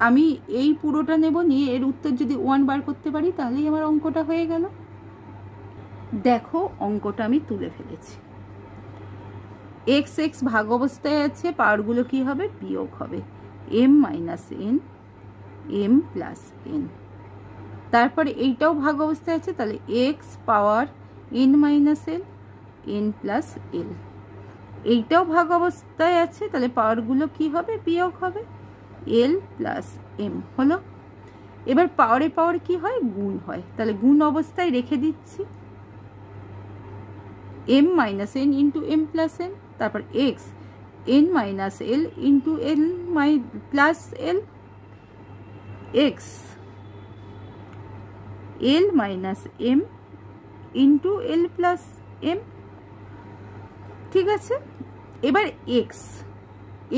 আমি এই পুরোটা নেব, নিয়ে এর উত্তর যদি 1 বার করতে পারি তাহলেই আমার অঙ্কটা হয়ে গেল। দেখো অঙ্কটা আমি তুলে ফেলেছি। এক্স এক্স ভাগ অবস্থায় আছে, পাওয়ারগুলো কি হবে? বিয়োগ হবে। M minus N, M plus n. তারপরে এইটাও ভাগ অবস্থায় আছে, তাহলে এক্স পাওয়ার এন মাইনাস এল, এন প্লাস এল। এইটাও ভাগ অবস্থায় আছে, তাহলে পাওয়ারগুলো কি হবে? বিয়োগ হবে। এল প্লাস এম হলো। এবার পাওয়ারে পাওয়ার কি হয়? গুণ হয়। তাহলে গুণ অবস্থায় রেখে দিচ্ছি M minus N into M plus N, তারপর X N minus L into N plus L, X L minus M into L plus M. ঠিক আছে, এবার X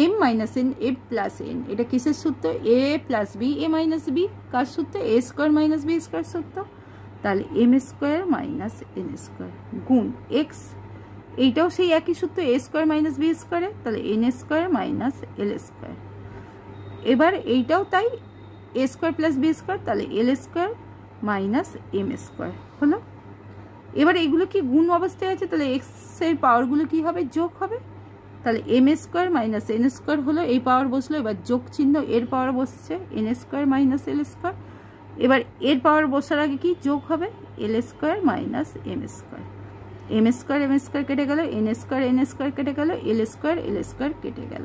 M minus N A plus N, এটা কিসের সূত্র? A plus B A minus B. কার সূত্র? A square minus B square সূত্র। তাহলে M square minus N square গুণ এক্স, এইটাও সেই একই সূত্র, এ স্কোয়ার মাইনাস বি স্কোয়ারে, তাহলে N square minus L square. এবার এইটাও তাই, এ স্কোয়ার প্লাস বি স্কোয়ার, তাহলে এল স্কোয়ার মাইনাস এম স্কোয়ার হলো। এবার এগুলো কি গুণ অবস্থায় আছে, তাহলে এক্স এর পাওয়ারগুলো কি হবে? যোগ হবে। তাহলে M square minus N square হলো, এই পাওয়ার বসলো, এবার যোগ চিহ্ন, এর পাওয়ার বসছে N square minus L square. এবার এর পাওয়ার বসার আগে কি যোগ হবে? L square minus M square. M square কেটে গেল, এন স্কোয়ার কেটে গেল, এল স্কোয়ার কেটে গেল।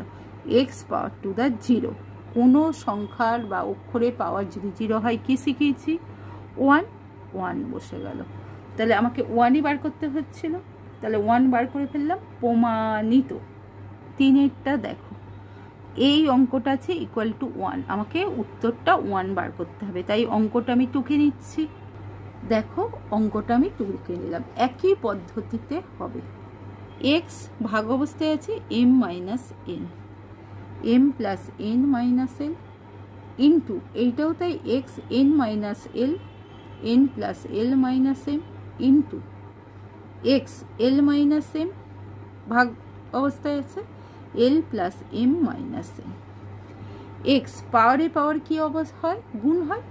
X power to the 0। কোনো সংখ্যার বা অক্ষরে পাওয়ার যদি 0 হয়, কি শিখিয়েছি? 1 1 বসে গেল। তাহলে আমাকে 1ই বার করতে হচ্ছিল, তাহলে 1 বার করে ফেললাম। প্রমাণিত। 3-এরটা দেখো, এই অঙ্কটা আছে ইকুয়াল টু 1, আমাকে উত্তরটা 1 বার করতে হবে, তাই অঙ্কটা আমি টুকে নিচ্ছি। দেখো অঙ্কটা আমি টুকে নিলাম, একই পদ্ধতিতে হবে। এক্স ভাগ অবস্থায় আছে M minus N, M plus N minus L into, এইটাও তাই এক্স এন মাইনাস এল, N plus L minus M into X L minus M ভাগ অবস্থায় আছে L plus M minus M. X পাওয়ারে পাওয়ার কি অবস্থা হয়? গুণ হয়।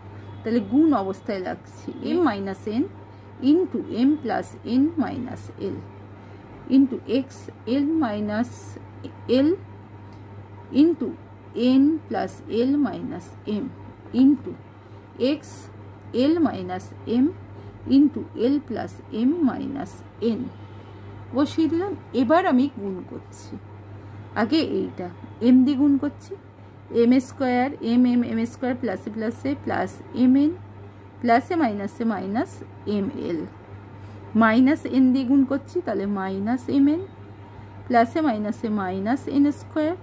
তাহলে গুণ অবস্থায় লাগছি M minus N into M plus N minus L into X L minus L into N plus L minus M into X L minus M into L plus M minus N বসিয়ে দিলাম। এবার আমি গুণ করছি, আগে এইটা M দিয়ে গুণ করছি, m square m m m square প্লাসে প্লাসে প্লাস এম এন প্লাসে মাইনাসে minus m l, minus n দিয়ে গুণ করছি, তাহলে মাইনাস এম এন প্লাসে মাইনাসে মাইনাস এন স্কোয়ার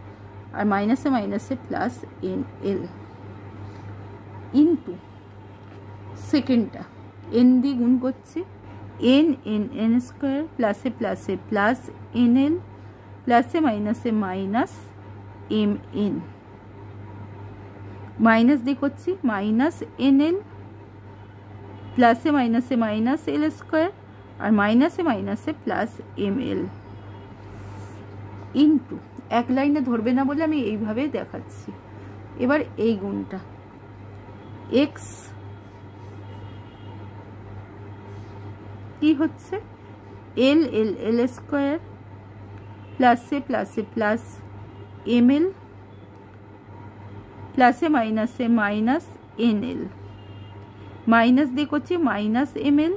আর মাইনাসে মাইনাসে প্লাস এন এল ইন্টু সেকেন্ডটা এন দিয়ে গুণ করছি, এন এন এন স্কোয়ার প্লাসে প্লাসে প্লাস এন এল প্লাসে মাইনাসে মাইনাস এম এন, মাইনাস দিয়ে করছি মাইনাস এন এল প্লাসে মাইনাসে মাইনাস এল স্কোয়ার আর মাইনাসে মাইনাসে প্লাস এম এল ইন্টু, এক লাইনে ধরবে না বলে আমি এইভাবে দেখাচ্ছি। এবার এই গুণটা এক্স কি হচ্ছে এল এল এল স্কোয়ার প্লাসে প্লাসে প্লাস এম এল প্লাসে মাইনাসে মাইনাস এন এল, মাইনাস দিয়ে করছি মাইনাস এম এল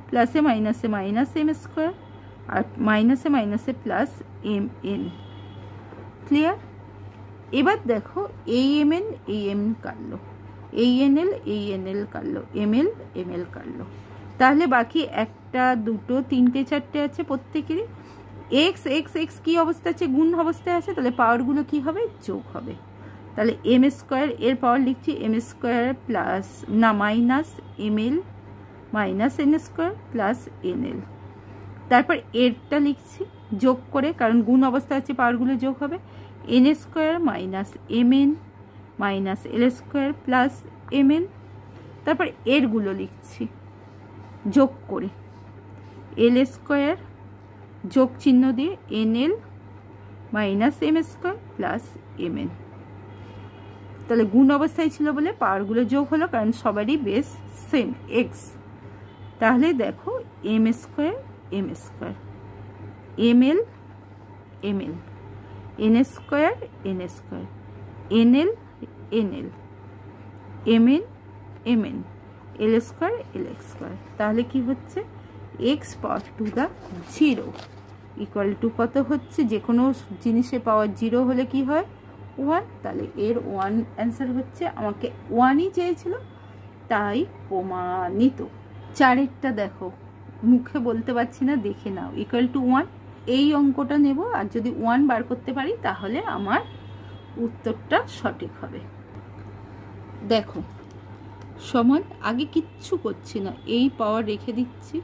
প্লাসে মাইনাসে মাইনাস এম স্কোয়ার আর মাইনাসে মাইনাসে প্লাস এম এন। ক্লিয়ার? এবার দেখো এই এম এন এই এম কাটলো, এই এন এল কাটলো, এম এল কাটলো, তাহলে বাকি একটা দুটো তিনটে চারটে আছে প্রত্যেকেরই। এক্স এক্স এক্স কী অবস্থা আছে? গুণ অবস্থায় আছে, তাহলে পাওয়ারগুলো কি হবে? যোগ হবে। তাহলে এম স্কোয়ার এর পাওয়ার লিখছি এম স্কোয়ার প্লাস না minus m l minus N square plus N l, তারপর এরটা লিখছি যোগ করে, কারণ গুণ অবস্থা আছে পাওয়ারগুলো যোগ হবে, N square minus M N minus L square plus M N, তারপর এরগুলো লিখছি যোগ করে এল স্কোয়ার যোগ চিহ্ন দিয়ে n l minus M square plus M n. তাহলে গুণ অবস্থায় ছিল বলে পাওয়ারগুলো যোগ হলো, কারণ সবারই বেস সেম এক্স। তাহলে দেখো M square M square, M L M L, N square N square, N L N L, M N M N, L square L square. তাহলে কি হচ্ছে x power to the 0 equal to কত হচ্ছে, যে কোনো জিনিসে পাওয়ার 0 হলে কি হয় 1। তাহলে এর 1 অ্যান্সার হচ্ছে, আমাকে 1ই চেয়েছিল তাই প্রমাণিত। 4এরটা দেখো, মুখে বলতে পারছি না, দেখে নাও। ইকুয়াল টু 1, এই অঙ্কটা নেব, আর যদি 1 বার করতে পারি তাহলে আমার উত্তরটা সঠিক হবে। দেখো সমান, আগে কিচ্ছু করছি না, এই পাওয়ার রেখে দিচ্ছি,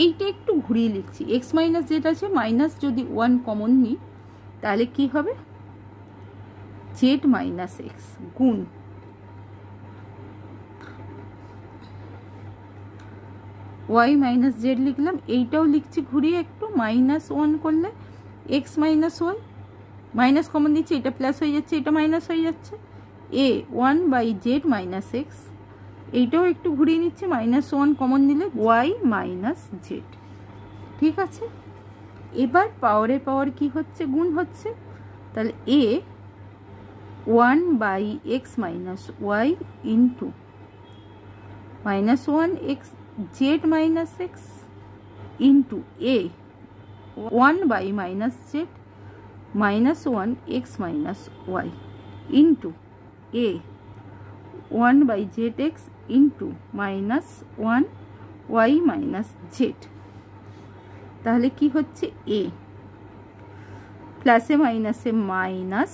এইটা একটু ঘুরিয়ে লিখছি। এক্স মাইনাস যেটা আছে, মাইনাস যদি 1 কমন নিই তাহলে কি হবে জেড মাইনাস এক্স গুণ ওয়াই মাইনাস জেড লিখলাম। এইটাও লিখছি ঘুরিয়ে একটু, -1 করলে x minus y, minus common দিচ্ছি, এটা প্লাস হয়ে যাচ্ছে, এটা মাইনাস হয়ে যাচ্ছে, a 1 by z minus x. এইটাও একটু ঘুরিয়ে নিচ্ছে, -1 কমন নিলে ওয়াই মাইনাস জেড। ঠিক আছে, এবার পাওয়ারে পাওয়ার কি হচ্ছে, গুণ হচ্ছে। তাহলে এ 1 by x minus y into -1 x z minus x into A 1 by minus z -1 x minus y into A 1 by z x into -1 Y minus z. তাহলে কি হচ্ছে এ প্লাসে মাইনাসে মাইনাস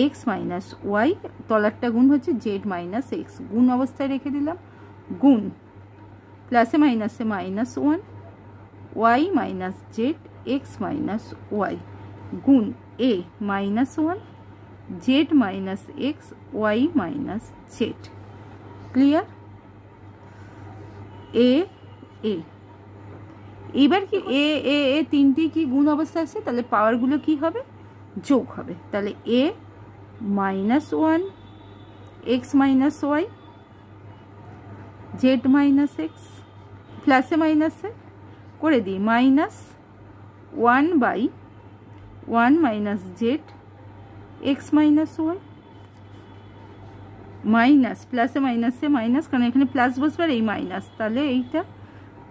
এক্স মাইনাস ওয়াই, তলারটা গুণ হচ্ছে z minus x, গুণ অবস্থায় রেখে দিলাম, গুণ প্লাসে মাইনাসে -1 Y minus Z x minus Y গুণ এ -1 Z minus x Y minus Z. Clear? এ এ এবার কি এ এ এ তিনটি কি গুণ অবস্থা আছে, তাহলে পাওয়ারগুলো কি হবে যোগ হবে। তাহলে এ -1 x minus y z minus x, প্লাসে মাইনাসে করে দিই -1 by 1 minus Z x minus y, minus প্লাসে মাইনাসে মাইনাস, কারণ এখানে প্লাস বসবে আর এই মাইনাস, তাহলে এইটা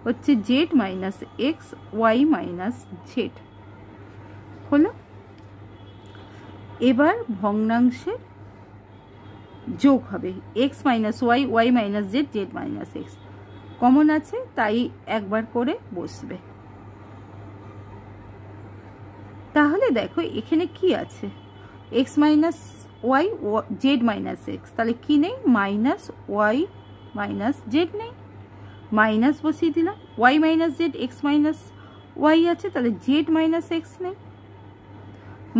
হচ্ছে z minus x Y minus z হলো। এবার ভগ্নাংশে যোগ হবে x minus y y minus z z minus x, common আছে তাই একবার করে বসবে। তাহলে দেখো এখানে কি আছে, x minus y z minus x, তাহলে কি নেই মাইনাস ওয়াই মাইনাস জেড নেই, মাইনাস বসিয়ে দিলাম। Y minus Z x minus y আছে, তাহলে জেড মাইনাস এক্স নেই,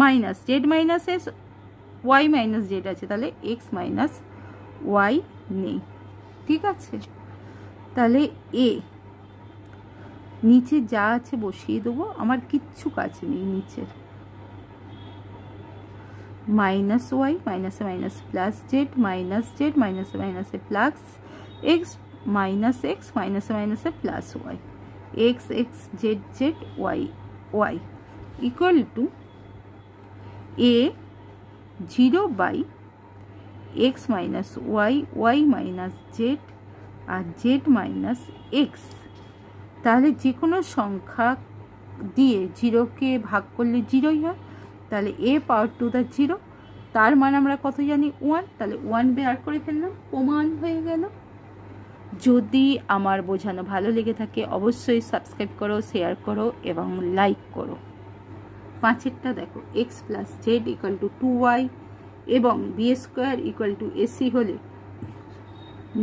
minus z minus x Y minus z আছে, তাহলে এক্স মাইনাস ওয়াই নেই। ঠিক আছে, তাহলে এ নিচে যা আছে বসিয়ে দেবো, আমার কিচ্ছু কাজ নেই নিচের। মাইনাস ওয়াই মাইনাসে minus plus z minus z মাইনাসে মাইনাসে প্লাস এক্স মাইনাস এক্স মাইনাসে মাইনাসে plus y, x x z z y y equal to a 0 by x minus y y minus z আর জেড মাইনাস এক্স। তাহলে যে কোনো সংখ্যা দিয়ে 0কে ভাগ করলে 0ই হয়, তাহলে এ পাওয়ার টু দ্য 0, তার মান আমরা কত জানি 1, তাহলে 1 বের করে ফেললাম, প্রমাণ হয়ে গেল। যদি আমার বোঝানো ভালো লেগে থাকে অবশ্যই সাবস্ক্রাইব করো, শেয়ার করো এবং লাইক করো। 5এরটা দেখো, x plus z equal to 2y এবং b square equal to ac হলে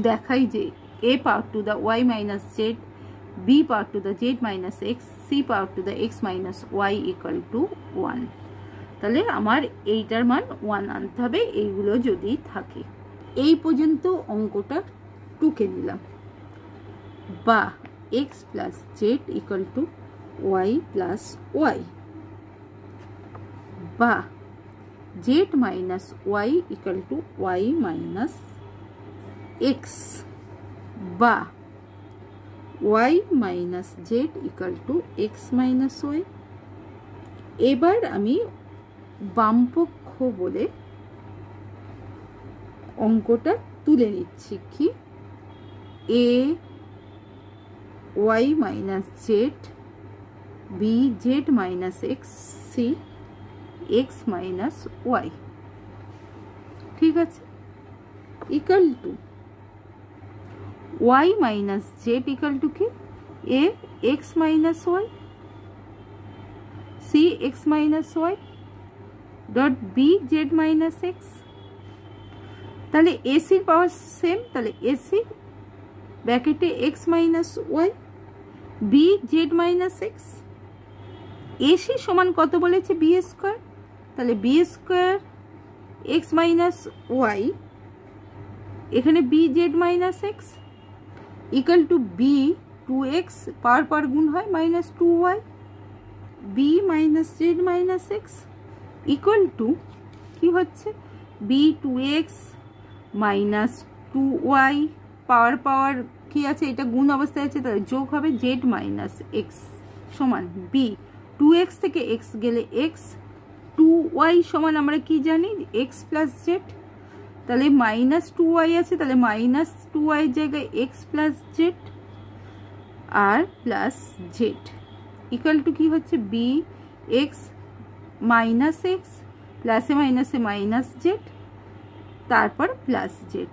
দেখাই যে a power to the y minus z, b power to the z minus x, c power to the x minus y equal to 1। তাহলে আমার এইটার মান 1 আনতে হবে, এইগুলো যদি থাকে। এই পর্যন্ত অঙ্কটা টুকে নিলাম, বা x plus z equal to y plus y, বা z minus y equal to y minus x বা y minus z equal to x minus y. এবার আমি বামপক্ষ বলে অঙ্কটা তুলে নিচ্ছি। কি a y minus z, b z minus x, c x minus y, ঠিক আছে, equal to y minus z equal to কি a x minus y, c x minus y dot B z minus x. তাহলে এসির power same, তাহলে ac ব্র্যাকেটে x minus y b z minus x. Ac সমান কত বলেছে b square, তাহলে b square x minus y এখানে b z minus x equal to b two x power গুণ হয় minus two y b minus z minus x equal to কি হচ্ছে b two x minus two y power কি আছে, এটা গুণ অবস্থায় আছে, তাহলে যোগ হবে জেড মাইনাস এক্স সমান বি টু এক্স থেকে এক্স গেলে এক্স, টু ওয়াই সমান আমরা কি জানি এক্স প্লাস জেড, তাহলে মাইনাস টু ওয়াই আছে, তাহলে মাইনাস টু ওয়াই জায়গায় এক্স প্লাস জেড আর প্লাস জেড ইকুয়াল টু কি হচ্ছে বি এক্স মাইনাস এক্স প্লাসে মাইনাসে মাইনাস জেড তারপর plus z,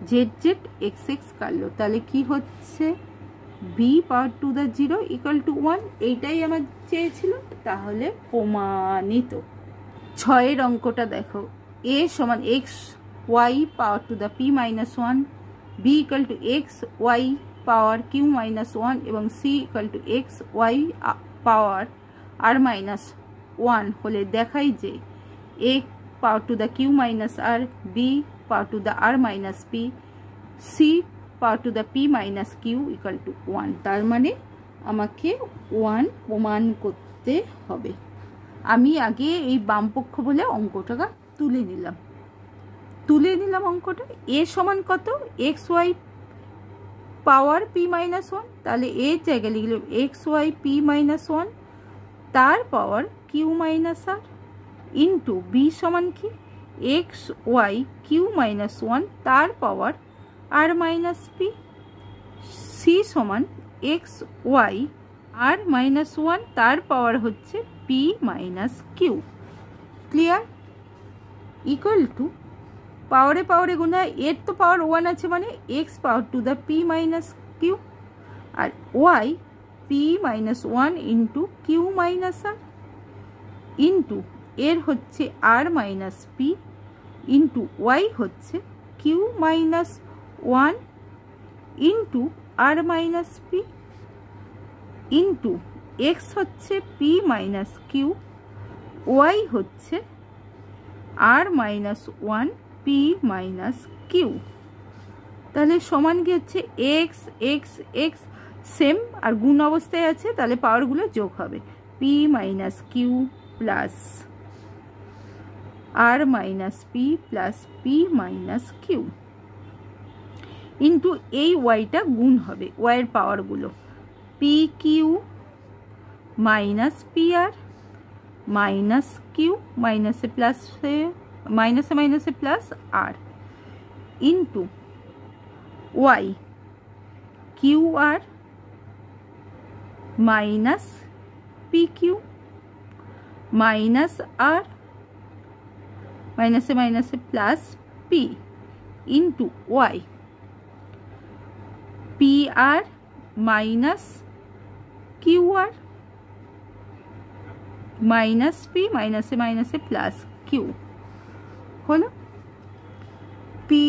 z z x x কাটলো, তাহলে কি হচ্ছে b power to the zero equal to one. এইটাই আমার চেয়েছিল, তাহলে প্রমাণিত। ছয়ের অঙ্কটা দেখো, এ সমান x y power to the p minus one, b equal to x y power q minus one এবং c equal to x y power r minus one হলে দেখাই যে a power to the q minus r, b power to the r minus p, c power to the p minus q equal to one. তার মানে আমাকে one প্রমাণ করতে হবে। আমি আগে এই বামপক্ষ বলে অঙ্কটা তুলে নিলাম অঙ্কটা। এ সমান কত x y power p minus one, তাহলে এর জায়গায় লিখলাম x y p minus one তার power q minus r into b সমান কি x y q minus one তার power r minus p, c সমান x y r minus one তার পাওয়ার হচ্ছে p minus q. Clear? Equal to পাওয়ারে গুণ হয়, এর তো পাওয়ার ওয়ান আছে মানে x power to the p minus Q R y p minus one into q minus r into এর হচ্ছে r minus p into y হচ্ছে q minus one into r minus p into x হচ্ছে p minus q, y হচ্ছে r minus one p minus q. তাহলে সমান কি হচ্ছে x x x same আর গুণ অবস্থায় আছে, তাহলে পাওয়ারগুলো যোগ হবে p minus q plus r minus p plus p minus q into এই ওয়াইটা গুণ হবে ওয়াইয়ের পাওয়ারগুলো p Q minus P R minus q মাইনাসে প্লাসে মাইনাসে plus r into y q আর minus P Q minus r মাইনাসে plus p into y p আর minus Q R minus p মাইনাসে প্লাস কিউ হলো পি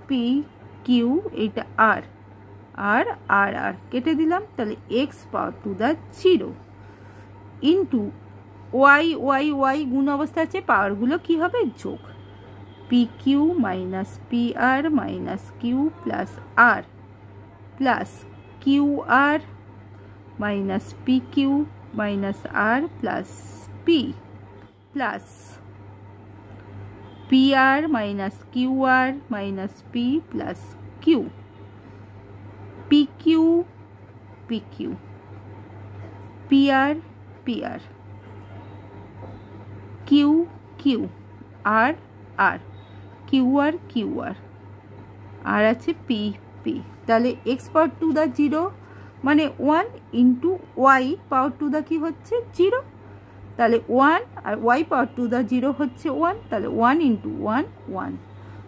পি কিউ, এটা r r r r কেটে দিলাম, তাহলে x power to the zero into y y y গুণ অবস্থা আছে, পাওয়ারগুলো কি হবে যোগ p Q minus P R minus q plus r plus q আর minus P Q minus r plus p plus PR minus QR minus P plus Q, PQ PQ, PR PR, Q Q, R R, QR QR, আর আছে P P। তাহলে x power to the 0 মানে 1 into y power to the কি হচ্ছে 0, তাহলে 1 আর y power to the 0 হচ্ছে 1, তাহলে 1 into 1 1।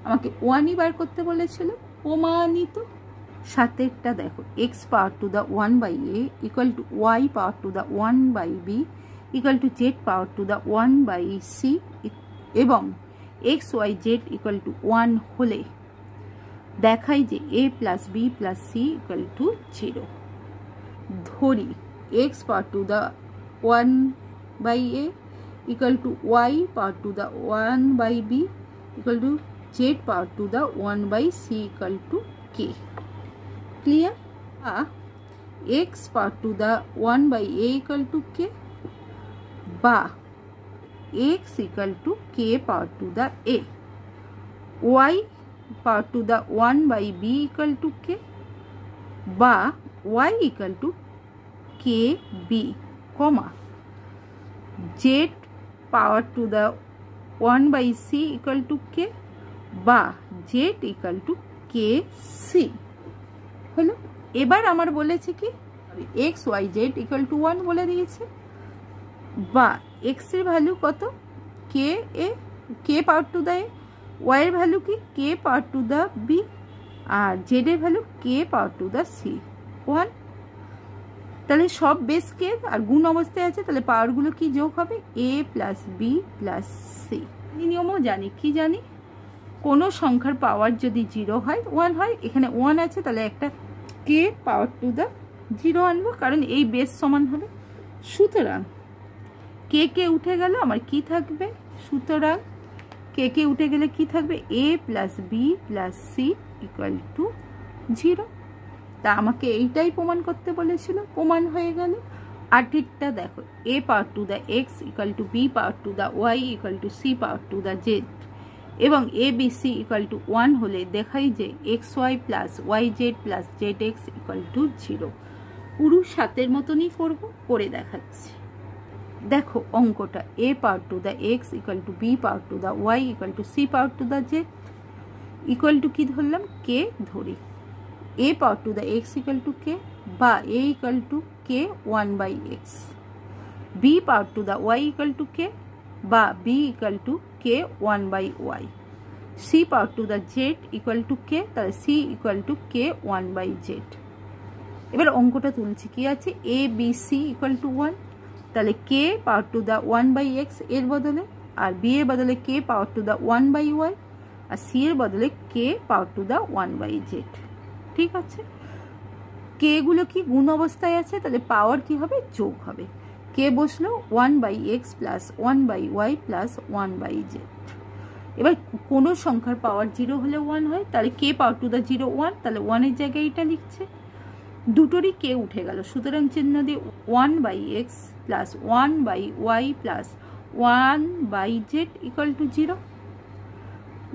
আমাকে 1ই বার করতে বলেছিল, প্রমাণিত। সাতেরটা দেখো, x power to the 1 by a equal to y power to the 1 by b equal to z power to the 1 by c এবং x y z equal to 1 হলে দেখাই যে a plus b plus c equal to 0। ধরি x power to the 1 by a equal to y power to the 1 by b equal to z power to the 1 by c equal to k। Clear? x power to the 1 by a equal to k বা x equal to k power to the a, y power to the 1 by b equal to k বা y equal to k b, comma z power to the 1 by c equal to k বা z equal to k c হলো। এবার আমার বলেছে কি x y z equal to 1 বলে দিয়েছে, বা x এর ভ্যালু কত k a, k power to the a, y এর ভ্যালু কি k power to the b আর z এর value k power to the c 1। তাহলে সব বেস কে আর গুণ অবস্থায় আছে, তাহলে পাওয়ারগুলো কি যোগ হবে a plus b plus c। নিয়মও জানি, কি জানি কোনো সংখ্যার পাওয়ার যদি 0 হয় 1 হয়, এখানে 1 আছে তাহলে একটা k পাওয়ার টু দা 0 আনবো, কারণ এই বেস সমান হবে। সুতরাং কে উঠে গেল, আমার কি থাকবে, সুতরাং কে উঠে গেলে কি থাকবে a plus b plus c equal to 0। তা আমাকে এইটাই প্রমাণ করতে বলেছিল, প্রমাণ হয়ে গেল। আর ঠিকটা দেখো, a power to the x equal to b power to the y equal to c power to the z এবং a b c equal to 1 হলে দেখাই যে x y plus y z plus z x equal to 0। পুরো সাতের মতনই করবো, করে দেখাচ্ছি। দেখো অঙ্কটা, a power to the x equal to b power to the y equal to c power to the z equal to কি ধরলাম k ধরি, a power to the x equal to k বা a equal to k 1 by x, b power to the y equal to k বা b equal to k 1 by y, c power to the z equal to k, তাহলে c equal to k 1 by z। এবার অঙ্কটা তুলছি, কি আছে a b c equal to 1, তাহলে k power to the 1 by x এর বদলে, আর b এর বদলে k power to the 1 by y, আর c এর বদলে k power to the 1 by z। ঠিক আছে, k গুলো কি গুণ অবস্থায় আছে, তাহলে পাওয়ার কি হবে যোগ হবে, k বসলো 1 by x plus 1 by y plus 1 by z। এবার কোনো সংখ্যার পাওয়ার 0 হলে 1 হয়, তাহলে k পাওয়ার টু দা 0 1, তাহলে 1 এর জায়গায় এটা লিখছে, দুটোরই k উঠে গেল, সুতরাং চিহ্ন দিয়ে 1 by x plus 1 by y plus 1 by z equal to 0।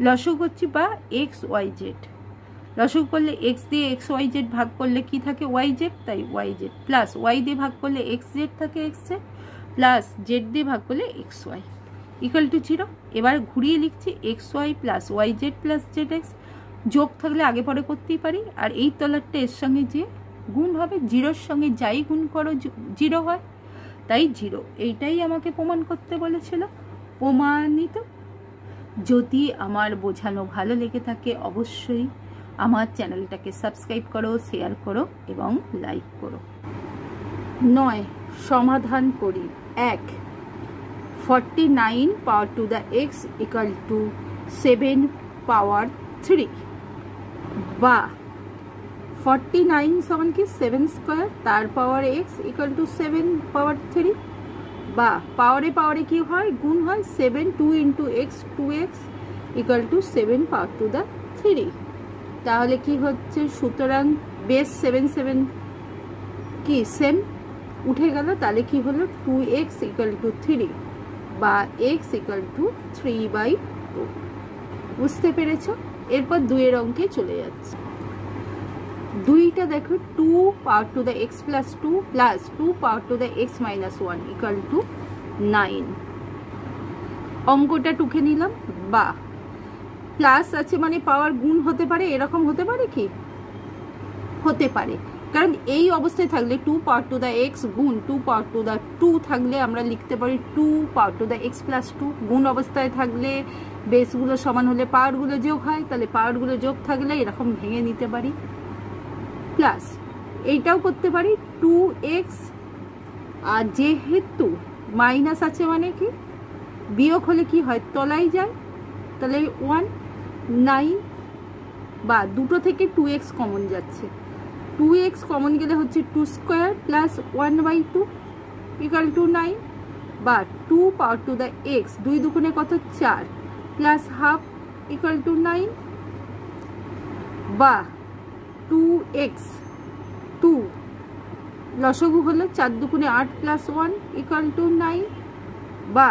লসক হচ্ছে বা x y z, লসক করলে x দিয়ে x y z ভাগ করলে কি থাকে y z, তাই y z প্লাস y দিয়ে ভাগ করলে x z থাকে x z প্লাস z দিয়ে ভাগ করলে x y ইকুয়াল টু 0। এবার ঘুরিয়ে লিখছি x y plus y z plus z x, যোগ থাকলে আগে পরে করতেই পারি, আর এই তলারটা এর সঙ্গে যে গুণ হবে, 0-র সঙ্গে যাই গুণ করো 0 হয়, তাই 0। এইটাই আমাকে প্রমাণ করতে বলেছিল, প্রমাণিত। যদি আমার বোঝানো ভালো লেগে থাকে অবশ্যই আমার চ্যানেলটাকে সাবস্ক্রাইব করো, শেয়ার করো এবং লাইক করো। 9 সমাধান করি। 1 49 power to the x equal to 7 power 3 বা 49 সমান কি 7 স্কয়ার তার power x equal to 7 power 3 বা পাওয়ারে কি হয় গুণ হয় 7 2 into x 2x equal to 7 power to the 3। তাহলে কি হচ্ছে, সুতরাং বেস 7 7 কি সেম উঠে গেল, তাহলে কি হলো 2x ইকুয়াল টু 3 বা x ইকুয়াল টু 3/2। বুঝতে পেরেছো? এরপর 2 অঙ্কে চলে যাচ্ছে। 2টা দেখো 2 power to the x plus 2 plus 2 power to the x minus 1 equal two 9। অঙ্কটা টুকে নিলাম। বা প্লাস আছে মানে পাওয়ার গুণ হতে পারে, এরকম হতে পারে কি? হতে পারে, কারণ এই অবস্থায় থাকলে 2 পাওয়ার টু দ্য এক্স গুণ 2 পাওয়ার টু দ্য 2 থাকলে আমরা লিখতে পারি 2 power to the x plus 2। গুণ অবস্থায় থাকলে বেসগুলো সমান হলে পাওয়ারগুলো যোগ হয়, তাহলে পাওয়ারগুলো যোগ থাকলে এরকম ভেঙে নিতে পারি। প্লাস এইটাও করতে পারি 2x, আর যেহেতু মাইনাস আছে মানে কি বিয়োগ হলে কি হয়, তলায় যায়, তাহলে 1 9। বা দুটো থেকে 2x কমন যাচ্ছে, 2x কমন গেলে হচ্ছে 2 স্কোয়ার প্লাস 1/2 ইকুয়াল টু 9। বা 2 পাওয়ার টু দ্য এক্স 2 দুগুণে কত 4 প্লাস হাফ ইকুয়াল টু 9। বা 2x 2 লসগু হলো 4 দুগুণে 8 প্লাস 1 ইকুয়াল টু 9। বা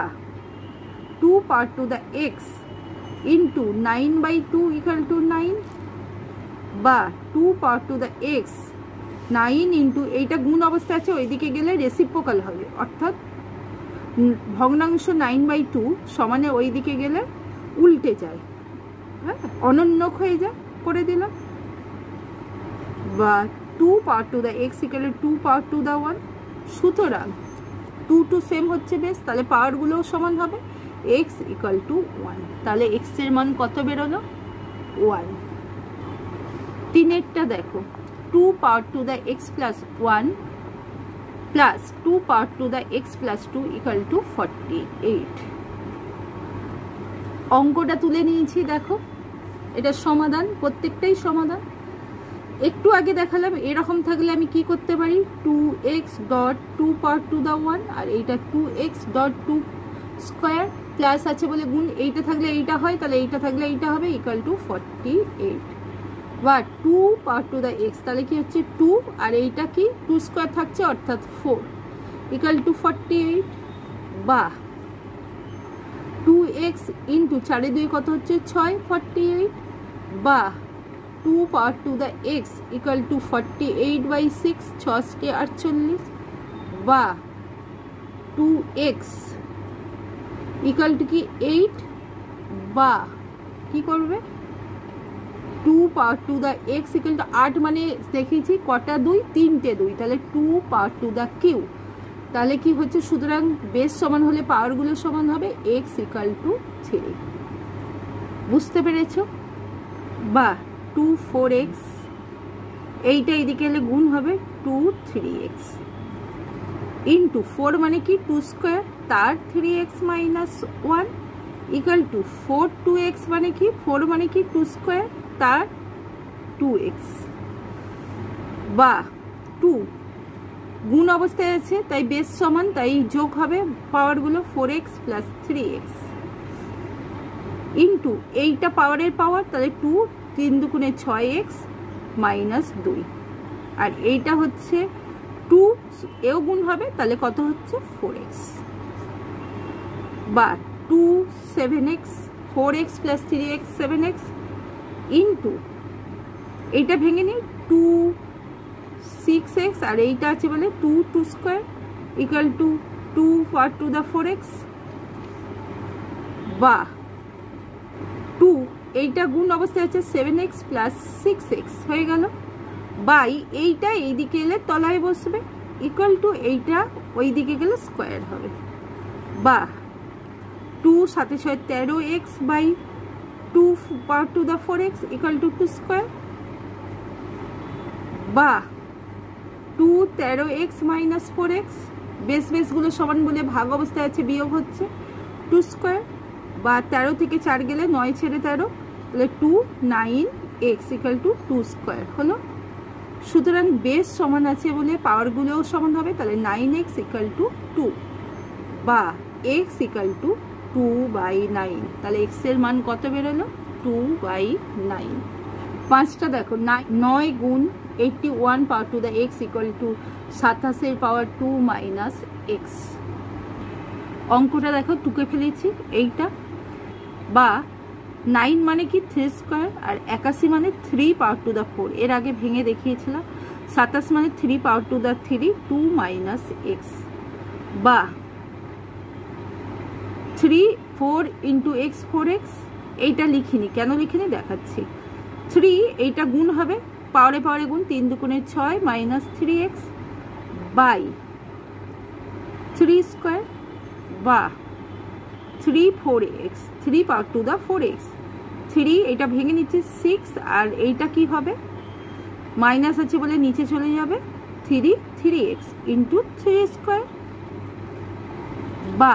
2 power to the x into 9/2 equal to 9। বা 2 power to the x 9 into এইটা গুণ অবস্থা আছে, ওইদিকে গেলে রেসিপ্রোকাল হবে, অর্থাৎ ভগ্নাংশ 9/2 সমানে ওইদিকে গেলে উল্টে যায়, হ্যাঁ অনন্যক হয়ে যায়, করে দিলাম। বা 2 power to the x equal to 2 power to the 1। সুতরাং 2 টু সেম হচ্ছে বেশ, তাহলে পাওয়ারগুলোও সমান হবে, x ইকুয়াল টু 1। তাহলে x এর মান কত বেরোলো 1। 3এরটা দেখো 2 power to the x plus 1 plus 2 power to the x plus 2 equal two 48। অঙ্কটা তুলে নিয়েছি, দেখো এটা সমাধান, প্রত্যেকটাই সমাধান। একটু আগে দেখালাম এরকম থাকলে আমি কি করতে পারি, 2x dot 2 power to the 1 আর এইটা 2x ডট 2 স্কোয়ার প্লাস আছে বলে গুণ, এইটা থাকলে এইটা হয়, তাহলে এইটা থাকলে এইটা হবে ইকুয়াল টু 48। বা 2 পাওয়ার টু দ্য এক্স তাহলে কি হচ্ছে 2 আর এইটা কি 2 স্কোয়ার থাকছে অর্থাৎ 4 ইকুয়াল টু 48। বা 2x ইন্টু 4 2 কত হচ্ছে 6 48। বা 2 power to the x equal two 48/6 6 48। বা 2x ইকুয়াল টু কি 8। বা কি করবে 2 power to the x equal to 8 মানে দেখেছি কটা 2 3টে 2, তাহলে 2 পাওয়ার টু দ্য কিউ, তাহলে কি হচ্ছে সুতরাং বেস সমান হলে পাওয়ারগুলো সমান হবে x ইকুয়াল টু 3। বুঝতে পেরেছো? বা 2 4x এইটা এইদিকে এলে গুণ হবে 2 3x ইন্টু 4 মানে কি 2 স্কোয়ার তার 3x minus 1 equal two 4 2x মানে কি 4 মানে কি 2 স্কোয়ার তার 2x। বা 2 গুণ অবস্থায় আছে তাই বেস সমান, তাই যোগ হবে পাওয়ারগুলো 4x প্লাস 3x ইন্টু এইটা পাওয়ারের পাওয়ার, তাহলে 2 3 দুগুণে 6x মাইনাস 2 আর এইটা হচ্ছে 2 এও গুণ হবে, তাহলে কত হচ্ছে 4x। বা 2 7x 4x plus 3x 7x into এইটা ভেঙে নিই 2 6x আর এইটা আছে বলে 2 2 square equal to 2 power to the 4x। বা 2 এইটা গুণ অবস্থায় আছে 7x প্লাস 6x হয়ে গেল। বাই এইটা এইদিকে এলে তলায় বসবে ইকুয়াল টু এইটা ওই দিকে গেলে স্কোয়ার হবে। বা 2 7 6 13x by 2 power to the 4x equal to 2 square. বা 2 13x মাইনাস 4x বেসগুলো সমান বলে ভাগ অবস্থায় আছে, বিয়োগ হচ্ছে 2 স্কোয়ার। বা 13 থেকে 4 গেলে 9 ছেড়ে 13, তাহলে 2 9x ইকুয়াল টু 2 স্কোয়ার হলো। সুতরাং বেস সমান আছে বলে পাওয়ারগুলোও সমান হবে, তাহলে 9x ইকুয়াল টু 2 বা x ইকুয়াল টু 2/9। তাহলে x এর মান কত বেরোলো 2/9। 5টা দেখো 9 গুণ 81 power to the x equal two 27 power 2 minus x। অঙ্কটা দেখো টুকে ফেলেছি এইটা। বা 9 মানে কি 3 স্কোয়ার, আর 81 মানে 3 পাওয়ার টু দ্য 4। এর আগে ভেঙে দেখিয়েছিলাম। 27 মানে 3 power to the 3, 2 minus x, বা 4 ইন্টু এক্স 4x। এইটা লিখিনি, কেন লিখিনি দেখাচ্ছি। 3 এইটা গুণ হবে, পাওয়ারে পাওয়ারে গুণ, 3 দুগুণে 6 মাইনাস 3x বাই 3 স্কোয়ার, বা 3 4x, 3 power to the 4x। 3 এটা ভেঙে নিচ্ছে 6, আর এইটা কি হবে, মাইনাস আছে বলে নিচে চলে যাবে, 3x ইন্টু 3 স্কোয়ার, বা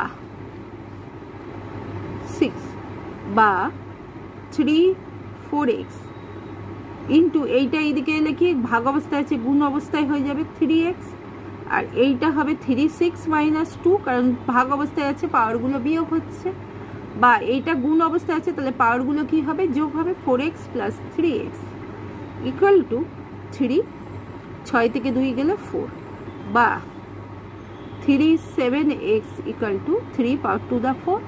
6, বা 3 4x ইন্টু এইটা এইদিকে এলে কি ভাগ অবস্থায় আছে, গুণ অবস্থায় হয়ে যাবে 3x, আর এইটা হবে 36 মাইনাস 2, কারণ ভাগ অবস্থায় আছে, পাওয়ারগুলো বিয়োগ হচ্ছে, বা এইটা গুণ অবস্থায় আছে, তাহলে পাওয়ারগুলো কি হবে, যোগ হবে, 4x plus 3x equal to 3, 6 থেকে 2 গেলে 4, বা 7x equal to 3 power to the 4।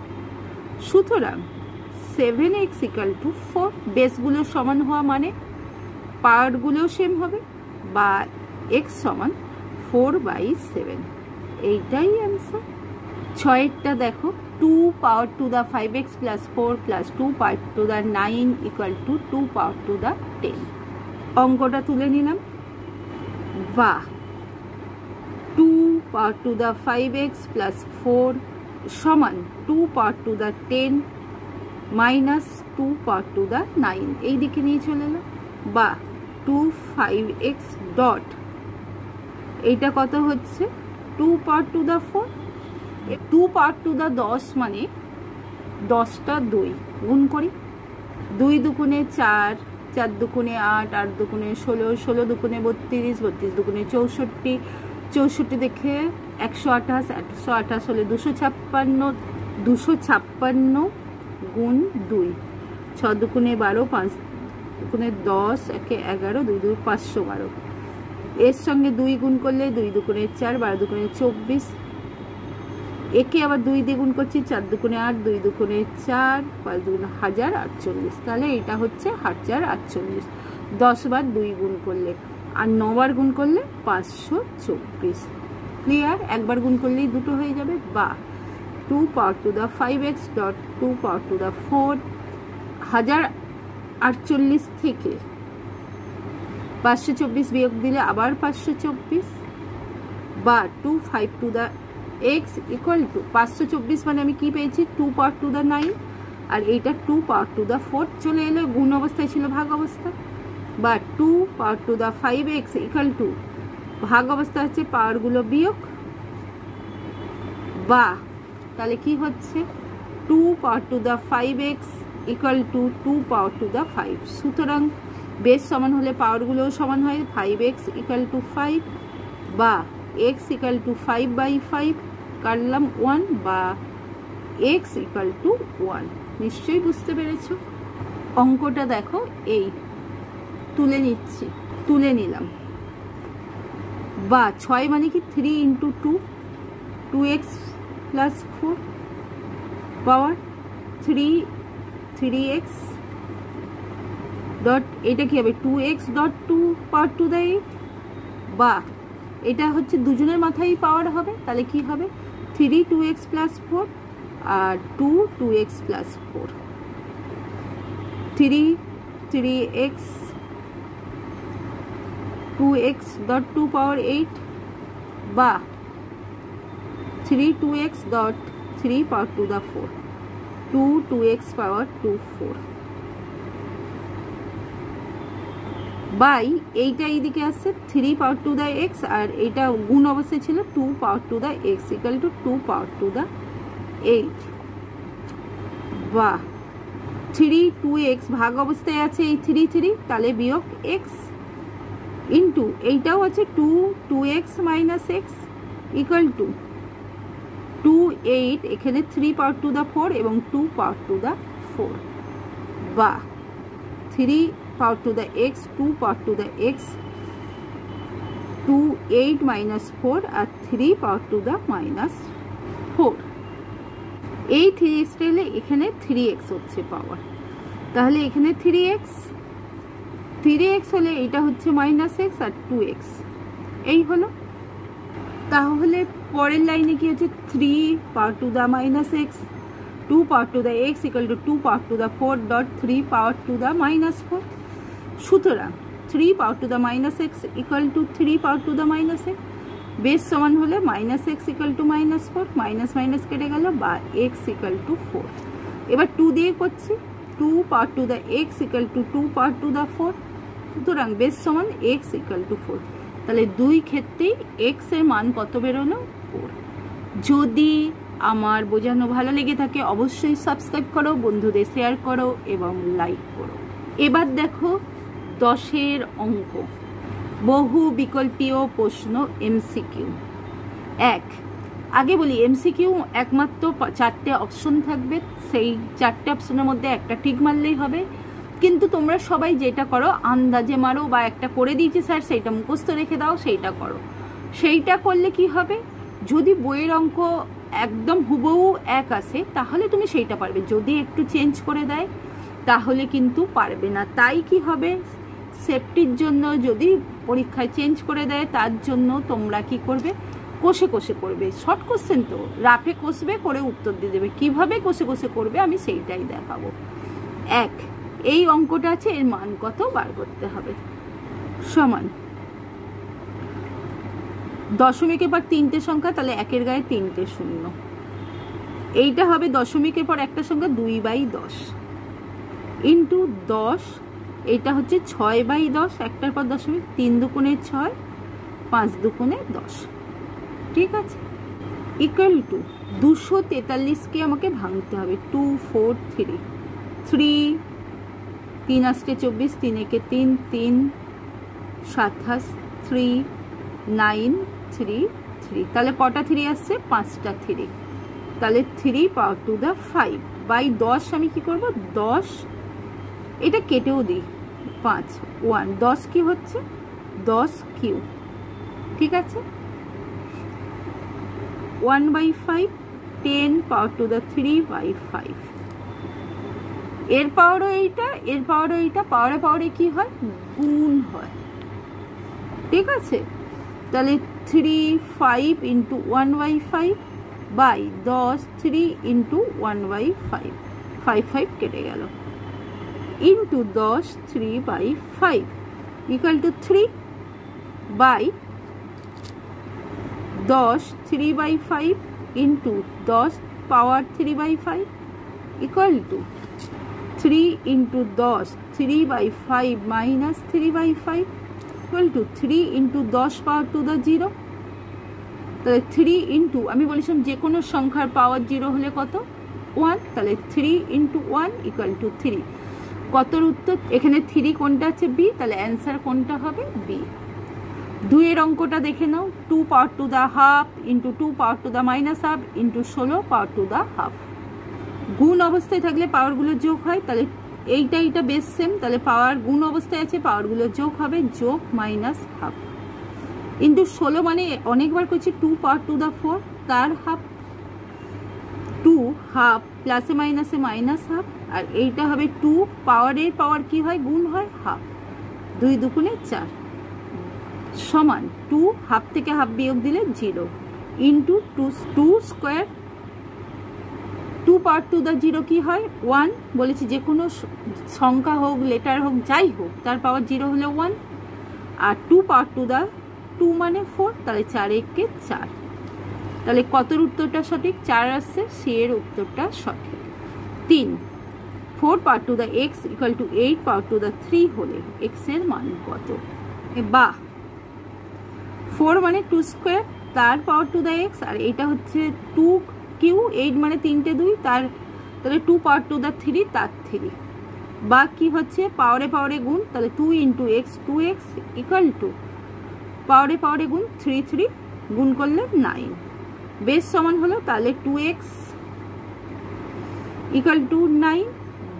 সুতরাং 7x ইকুয়াল টু 4। বেসগুলো সমান হওয়া মানে পাওয়ারগুলোও সেম হবে, বা x সমান 4/7। এইটাই অ্যান্সার। 6এরটা দেখো, 2 power to the 5x plus 4 plus 2 power to the 9 equal to 2 power to the 10। অঙ্কটা তুলে নিলাম। বা 2 power to the 5x plus 4 সমান 2 power to the 10 minus 2 power to the 9, এই দিকে নিয়ে চলে এলো, বা 2 5x ডট, এইটা কত হচ্ছে 2 power to the 4। 2 power to the 10 মানে 10টা 2 গুণ করি, 2 দুগুণে 4, 4 দুগুণে 8, 8 দুগুণে 16, 16 দুগুণে 32, 32 দুগুণে 64, 64 দেখে 128, 128 হলে 256, 256 গুণ 2, 6 দুগুণে 12, 5 দুগুণে 10, 1 11, 2 2 512, এর সঙ্গে 2 গুণ করলে 2 দুগুণে 4, 12 দুগুণে 24, একে আবার 2 দিয়ে গুণ করছি, 4 দুগুণে 8, 2 দুগুণে 4, 5 দুগুণে 1048, তাহলে এটা হচ্ছে 1048। 10 বার 2 গুণ করলে, আর 9 বার গুণ করলে 524। ক্লিয়ার? একবার গুণ করলেই দুটো হয়ে যাবে। বা 2 power to the 5x dot 2 power to the 4, 1048 থেকে 524 বিয়োগ দিলে আবার 524, বা 2 5 two the x equal two 524 মানে আমি কি পেয়েছি, 2 পাওয়ার টু দ্য 9, আর এইটা 2 পাওয়ার টু দ্য 4 চলে এলো, গুণ অবস্থায় ছিল ভাগ অবস্থায়, বা 2 power to the 5x equal to ভাগ অবস্থা হচ্ছে পাওয়ারগুলো বিয়োগ, বা তাহলে কি হচ্ছে 2 power to the 5x equal to 2 power to the 5। সুতরাং বেস সমান হলে পাওয়ারগুলোও সমান হয়, 5x ইকুয়াল টু 5, বা x ইকুয়াল টু 5/5 কাটলাম 1, বা x ইকুয়াল টু 1। নিশ্চয়ই বুঝতে পেরেছ। অঙ্কটা দেখো, এই তুলে নিচ্ছি, তুলে নিলাম। বা 6 মানে কি 3 ইন্টু 2, 2x প্লাস 4 পাওয়ার 3x ডট, এটা কি হবে 2x dot 2 power to the 8, বা এটা হচ্ছে দুজনের মাথায় পাওয়ার হবে, তাহলে কি হবে 3 2x প্লাস 4 আর 2 2x plus 4, 3 3x 2x dot 2 power 8, বা 3 2x dot 3 power to the 4, 2 2x power 2 4, by এইটা এইদিকে আসছে 3 পাওয়ার টু দ্য x, আর এইটা গুণ অবস্থায় ছিল 2 power to the x equal to 2 power to the 8, বা 3 2x ভাগ অবস্থায় আছে এই 3 3, তাহলে বিয়োগ x ইন্টু এইটাও আছে 2 2x minus x equal to 2 8, এখানে 3 পাওয়ার টু দ্য 4 এবং 2 পাওয়ার টু দ্য 4, বা 3 power to the x, 2 power to the x, 2 8 minus 4 R 3 power to the minus 4। এই 3x এলে এখানে 3x হচ্ছে পাওয়ার। তাহলে এখানে 3x, 3x হলে এটা হচ্ছে -x আর 2x, এই হলো। তাহলে পরের লাইনে কি হচ্ছে 3 power to the -x, 2 power to the x equal to 2 power to the 4 dot 3 power to the -4। সুতরাং 3 power to the -x equal to 3 power to the -x, base সমান হলে -x equal to -4, minus minus কেটে গেল, বা x equal to 4। এবার 2 দিয়ে করছি, 2 power to the x equal to 2 power to the 4, সুতরাং বেস সমান x equal to 4। তাহলে দুই ক্ষেত্রেই x এর মান কত বেরোলো? 4। যদি আমার বোঝানো ভালো লেগে থাকে অবশ্যই সাবস্ক্রাইব করো, বন্ধুদের শেয়ার করো এবং লাইক করো। এবার দেখো 10-এর অঙ্ক, বহু বিকল্পীয় প্রশ্ন এমসিকিউ। আগে বলি এমসিকিউ একমাত্র 4টে অপশন থাকবে, সেই 4টে অপশনের মধ্যে একটা ঠিক মারলেই হবে। কিন্তু তোমরা সবাই যেটা করো আন্দাজে মারো, বা একটা করে দিয়েছি স্যার সেইটা মুখস্থ রেখে দাও, সেইটা করো। সেইটা করলে কি হবে, যদি বইয়ের অঙ্ক একদম হুবহু এক আসে তাহলে তুমি সেইটা পারবে, যদি একটু চেঞ্জ করে দেয় তাহলে কিন্তু পারবে না। তাই কি হবে, সেফটির জন্য যদি পরীক্ষায় চেঞ্জ করে দেয় তার জন্য তোমরা কি করবে, কষে কষে করবে। শর্ট কোশ্চেন তো রাফে কষবে, করে উত্তর দিয়ে দেবে। কিভাবে কষে কষে করবে আমি সেইটাই দেখাবো। এই অঙ্কটা আছে, এর মান কত বার করতে হবে। সমান দশমিকের পর 3টে সংখ্যা, তাহলে 1-এর গায়ে 3টে শূন্য। এইটা হবে দশমিকের পর একটা সংখ্যা 2/10 ইন্টু 10, এটা হচ্ছে 6/10, একটার পর দশমিক, 3 দুগুণে 6, 5 দুগুণে 10, ঠিক আছে, ইকুয়াল টু 243কে আমাকে ভাঙতে হবে। 2 4 3 3 3 আসতে 24, 3 একে 3 3 27 3 9 3 3, তাহলে কটা 3 আসছে? 5টা 3। তাহলে 3 power to the 5 বাই 10 আমি কি করব, 10 এটা কেটেও দিই, 5 1 10 কি হচ্ছে 10 কিউ, ঠিক আছে। 1/5 10 power to the 3/5, এর পাওয়ারও এইটা, এর পাওয়ারও এইটা, পাওয়ারে পাওয়ারে কি হয়, গুণ হয়, ঠিক আছে। তাহলে 3 5 ইন্টু 1/5 বাই 10 3 ইন্টু 1/5, 5 5 কেটে গেল, into 10 3/5 equal to 3 by 10 3/5 into 10 power 3/5 equal to 3 into 10 3/5 minus 3/5 equal to 3 into 10 power to the 0। তাহলে 3 ইন্টু, আমি বলেছিলাম যে কোনো সংখ্যার পাওয়ার 0 হলে কত, 1, তাহলে 3 ইন্টু 1 ইকুয়াল টু 3। কতর উত্তর, এখানে 3 কোনটা আছে, বি, তাহলে অ্যান্সার কোনটা হবে, বি। 2-এর অঙ্কটা দেখে নাও, 2 power to the half into 2 power to the minus half into 16 power to the half. গুণ অবস্থায় থাকলে পাওয়ারগুলো যোগ হয়, তাহলে এইটা বেস সেম, তাহলে পাওয়ার গুণ অবস্থায় আছে, পাওয়ারগুলো যোগ হবে, যোগ মাইনাস হাফ ইন্টু 16 মানে অনেকবার করছি 2 পাওয়ার টু দ্য 4 তার হাফ, 2 হাফ প্লাসে মাইনাসে মাইনাস হাফ, আর এইটা হবে 2 পাওয়ারের পাওয়ার কি হয়, গুণ হয়, হাফ, 2 দুগুণে 4 সমান 2 হাফ থেকে হাফ বিয়োগ দিলে 0 into 2 square, 2 power to the 0 কি হয় 1, বলেছি যে কোনো সংখ্যা হোক লেটার হোক যাই হোক তার পাওয়ার 0 হলে 1, আর 2 পাওয়ার টু দ্য 2 মানে 4, তাহলে 4 একে 4। তাহলে কতর উত্তরটা সঠিক, 4 আসছে, সি এর উত্তরটা সঠিক। 3 4 পাওয়ার to the x equal to 8 power to the 3 হলে এক্স এর মান কত, বা 4 মানে 2 স্কোয়ার তার পাওয়ার টু দ্য এক্স, আর এটা হচ্ছে 2 কিউ, 8 মানে 3টে 2 তার, তাহলে 2 পাওয়ার টু দ্য 3 তার 3, বা কি হচ্ছে পাওয়ারে পাওয়ারে গুণ, তাহলে 2 into x 2x equal to পাওয়ারে পাওয়ারে গুণ 3 3 গুণ করলে 9, বেস সমান হলো, তাহলে 2x ইকুয়াল টু 9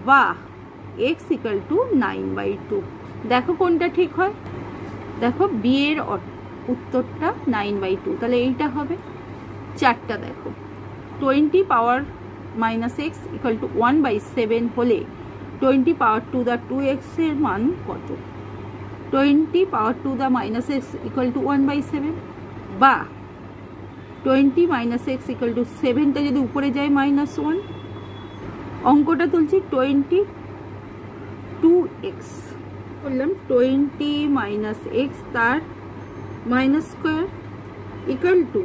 বা x ইকুয়াল টু 9/2। দেখো কোনটা ঠিক হয়, দেখো বি এর উত্তরটা 9/2, তাহলে এইটা হবে। 4টা দেখো 20 power minus x equal two 1/7 হলে 20 পাওয়ার টু দ্য 2x এর মান কত? 20 পাওয়ার to the minus x equal two 1/7, বা 20 মাইনাস এক্স ইকুয়াল টু 7টা যদি উপরে যায় -1। অঙ্কটা তুলছি 22x করলাম, 20 মাইনাস এক্স তার minus square equal to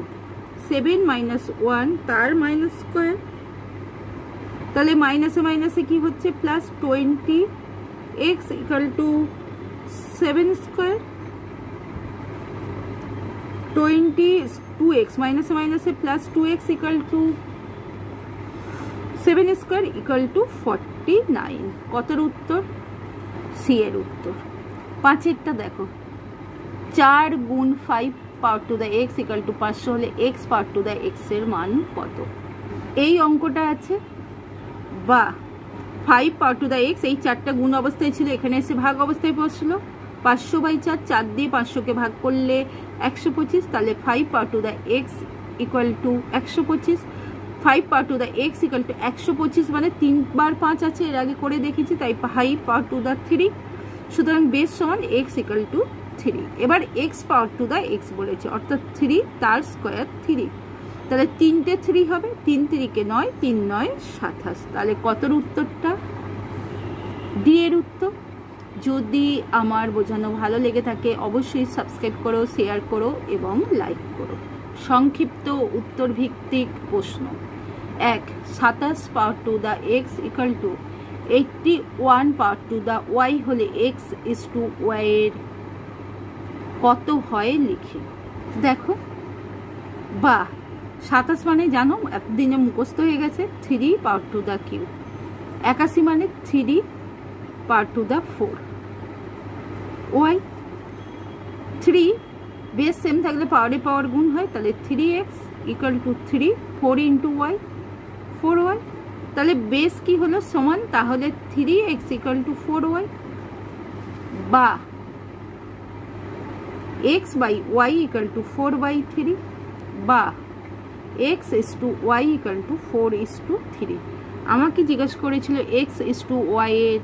7 minus 1 তার মাইনাস স্কোয়ার। তাহলে মাইনাসে মাইনাসে কি হচ্ছে plus, 20x equal to 7 square, 22x মাইনাসে মাইনাসে plus 2x equal to 7 square equal two 49। কতর উত্তর? সি এর উত্তর। 5এরটা দেখো, 4 গুণ 5 power to the x equal two 500 হলে x power to the x এর মান কত? এই অঙ্কটা আছে, বা 5 পাওয়ার টু দ্য এক্স, এই 4টা গুণ অবস্থায় ছিল, এখানে এসে ভাগ অবস্থায় পড়ছিল, 500/4, 4 দিয়ে 500কে ভাগ করলে 125, তাহলে 5 power to the x equal two 125। 5 power to the x equal two 125 মানে 3 বার 5 আছে, এর আগে করে দেখেছি, তাই 5 পাওয়ার টু দ্য 3। সুতরাং বেস সমান এক্স ইকুয়াল টু 3। এবার x power to the x বলেছে, অর্থাৎ 3 তার স্কোয়ার 3, তাহলে 3টে 3 হবে, 3 3কে 9, 3 9 27। তাহলে কতর উত্তরটা? ডি এর উত্তর। যদি আমার বোঝানো ভালো লেগে থাকে অবশ্যই সাবস্ক্রাইব করো, শেয়ার করো এবং লাইক করো। সংক্ষিপ্ত উত্তর ভিত্তিক প্রশ্ন। 1, 27 power to the x equal to 81 power to the y হলে এক্স ইজ টু ওয়াই এর কত হয় লিখি। দেখো, বা 27 মানে জানো একদিনে মুখস্থ হয়ে গেছে, 3 পাওয়ার টু দ্য কিউ। 81 মানে 3 power to the 4। Y 3 base same থাকলে পাওয়ারে পাওয়ার গুণ হয়, তাহলে 3x equal to 3, 4 into Y 4y। তাহলে বেস কি হলো সমান, তাহলে 3x ইকুয়াল টু 4y, বা x by y equal to 4/3, বা x is to y equal to 4:3। আমাকে জিজ্ঞেস করেছিল x ইস টু ওয়াই এর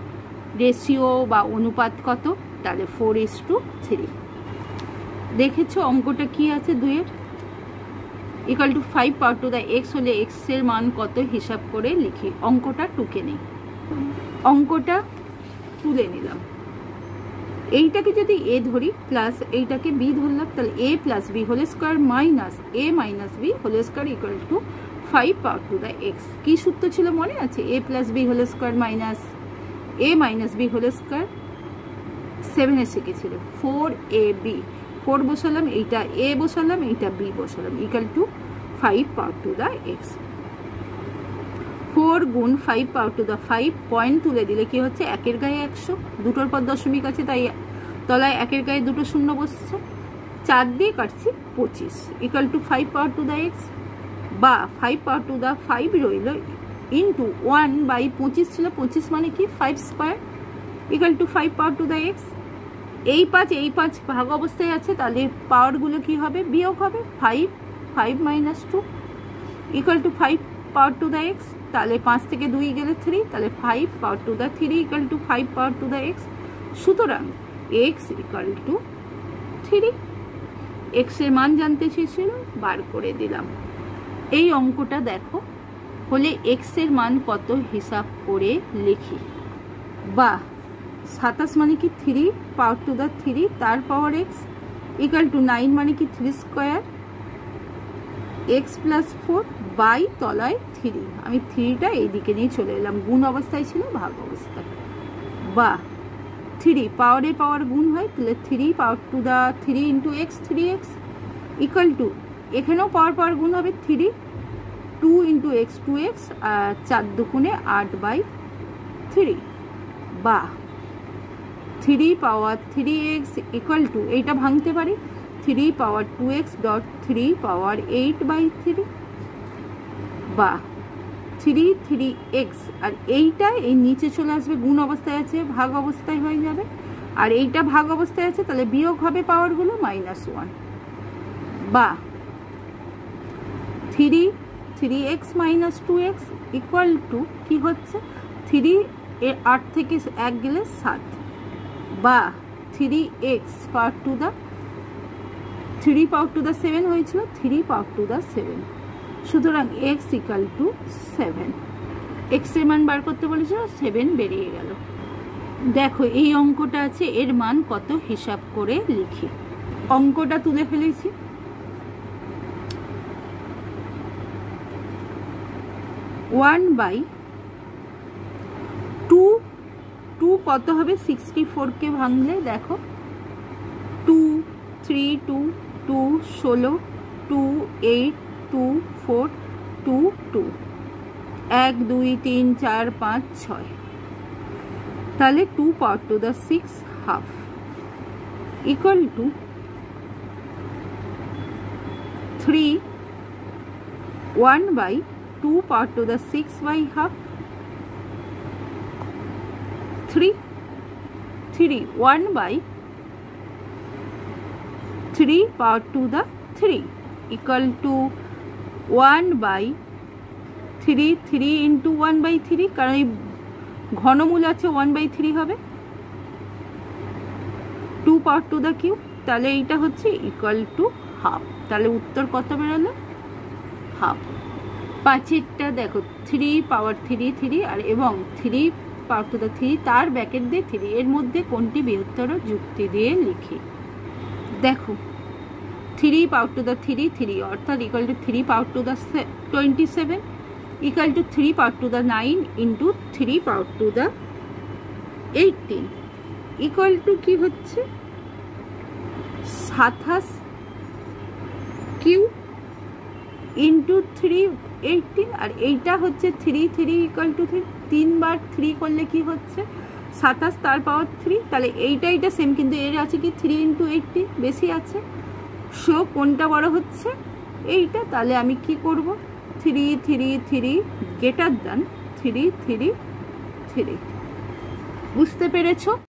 রেশিও বা অনুপাত কত, তাহলে 4:3। দেখেছো অঙ্কটা কি আছে 2-এর? Equal to 5 power to the x হলে এক্স এর মান কত হিসাব করে লিখি। অঙ্কটা টুকে নেই, অঙ্কটা তুলে নিলাম। এইটাকে যদি এ ধরি প্লাস এইটাকে বি ধরলাম, তাহলে a plus b whole square minus a minus b whole square equal to 5 power to the x. কি সূত্র ছিল মনে আছে? A plus b whole square minus a minus b whole square, 7-এ শিখেছিল। 4ab, 4 বসালাম, এইটা এ বসালাম, এইটা বি বসালাম, equal to 5 power to the x. 4 গুণ 5 পাওয়ার টু দ্য 5, পয়েন্ট তুলে দিলে কি হচ্ছে, 1-এর গায়ে 100, দুটোর পর দশমিক আছে তাই তলায় 1-এর গায়ে দুটো শূন্য বসছে, 4 দিয়ে কাটছি 25 equal to 5 power to the x, বা 5 পাওয়ার টু দ্য 5 রইল ইন্টু 1/25 ছিল, 25 মানে কি 5 square equal to 5 power to the x. এই 5 ভাগ অবস্থায় আছে, তাহলে পাওয়ারগুলো কি হবে, বিয়োগ হবে। 5 minus 2 equal to 5 power to the x, তাহলে 5 থেকে 2 গেলে 3, তাহলে 5 power to the 3 equal to 5 power to the x. সুতরাং এক্স ইকুয়াল টু 3। এক্স এর মান জানতে চেয়েছিল, বার করে দিলাম। এই অঙ্কটা দেখো, হলে এক্স এর মান কত হিসাব করে লিখি। বা 27 মানে কি 3 পাওয়ার টু দ্য 3 তার পাওয়ার এক্স ইকুয়াল টু 9 মানে কি 3 স্কোয়ার এক্স প্লাস 4 বাই তলায় 3। আমি 3টা এইদিকে নিয়ে চলে এলাম, গুণ অবস্থায় ছিল ভাগ অবস্থায়। বা 3 পাওয়ারে পাওয়ার গুণ হয়, তাহলে 3 power to the 3 into x, 3x equal to, এখানেও পাওয়ার গুণ হবে 3, 2 ইন্টু এক্স 2x, আর 4 দুগুণে 8/3। বা 3 পাওয়ার 3x ইকুয়াল টু, এইটা ভাঙতে পারি, 3 পাওয়ার 2x ডট 3 পাওয়ার 8/3। বা 3x, আর এইটা এই নিচে চলে আসবে, গুণ অবস্থায় আছে, ভাগ অবস্থায় হয়ে যাবে, আর এইটা ভাগ অবস্থায় আছে, তাহলে বিয়োগ হবে পাওয়ারগুলো -1। বা 3x minus 2x equal to কি হচ্ছে, এর 8 থেকে 1 গেলে 7, বা 3x power to the 3 power to দা 7 হয়েছিল, 3 পাওয়ার টু দা 7। সুতরাং x ইকাল টু 7। x এর মান বার করতে বলেছিল, 7 বেরিয়ে গেল। দেখো এই অঙ্কটা আছে, এর মান কত হিসাব করে লিখি। অঙ্কটা তুলে ফেলেছি। 1/2 কত হবে? 64 কে ভাঙলে দেখো 2 3 2 2 16 2 8 2 4 2 2 1 2 3 4 5 6, তাহলে 2 power to the 6 half equal to 3 1/2 power to the 6 by half 3 1/3 power to the 3 equal to 1/3 3 into 1/3, কারণ এই ঘনমূল আছে 1/3 হবে, 2 পাওয়ার টু দা কিউব, তাহলে এইটা হচ্ছে ইকুয়াল টু হাফ। তাহলে উত্তর কত বেরোলো? হাফ। 5এরটা দেখো 3 পাওয়ার 3 3 আর এবং 3 পাওয়ার টু দা 3, তার ব্র্যাকেট দিয়ে 3, এর মধ্যে কোনটি বৃহত্তর যুক্তি দিয়ে লিখি। দেখো 3 পাওয়ার টু দা 3 3 অর্থাৎ equal to 3 power to the 27 equal to 3 power to the 9 into 3 power to the 18 equal to কি হচ্ছে 27 কিউ ইন্টু 3 18, আর এইটা হচ্ছে 3 3 ইকুয়াল টু 3, 3 বার 3 করলে কি হচ্ছে 27 তার পাওয়ার 3, তাহলে এইটা সেম, কিন্তু এর আছে কি 3 ইন্টু 18 বেশি আছে। সো কোনটা বড় হচ্ছে? এইটা। তাহলে আমি কি করব? 3 3 3 গ্রেটার দ্যান 3 3 3। বুঝতে পেরেছো?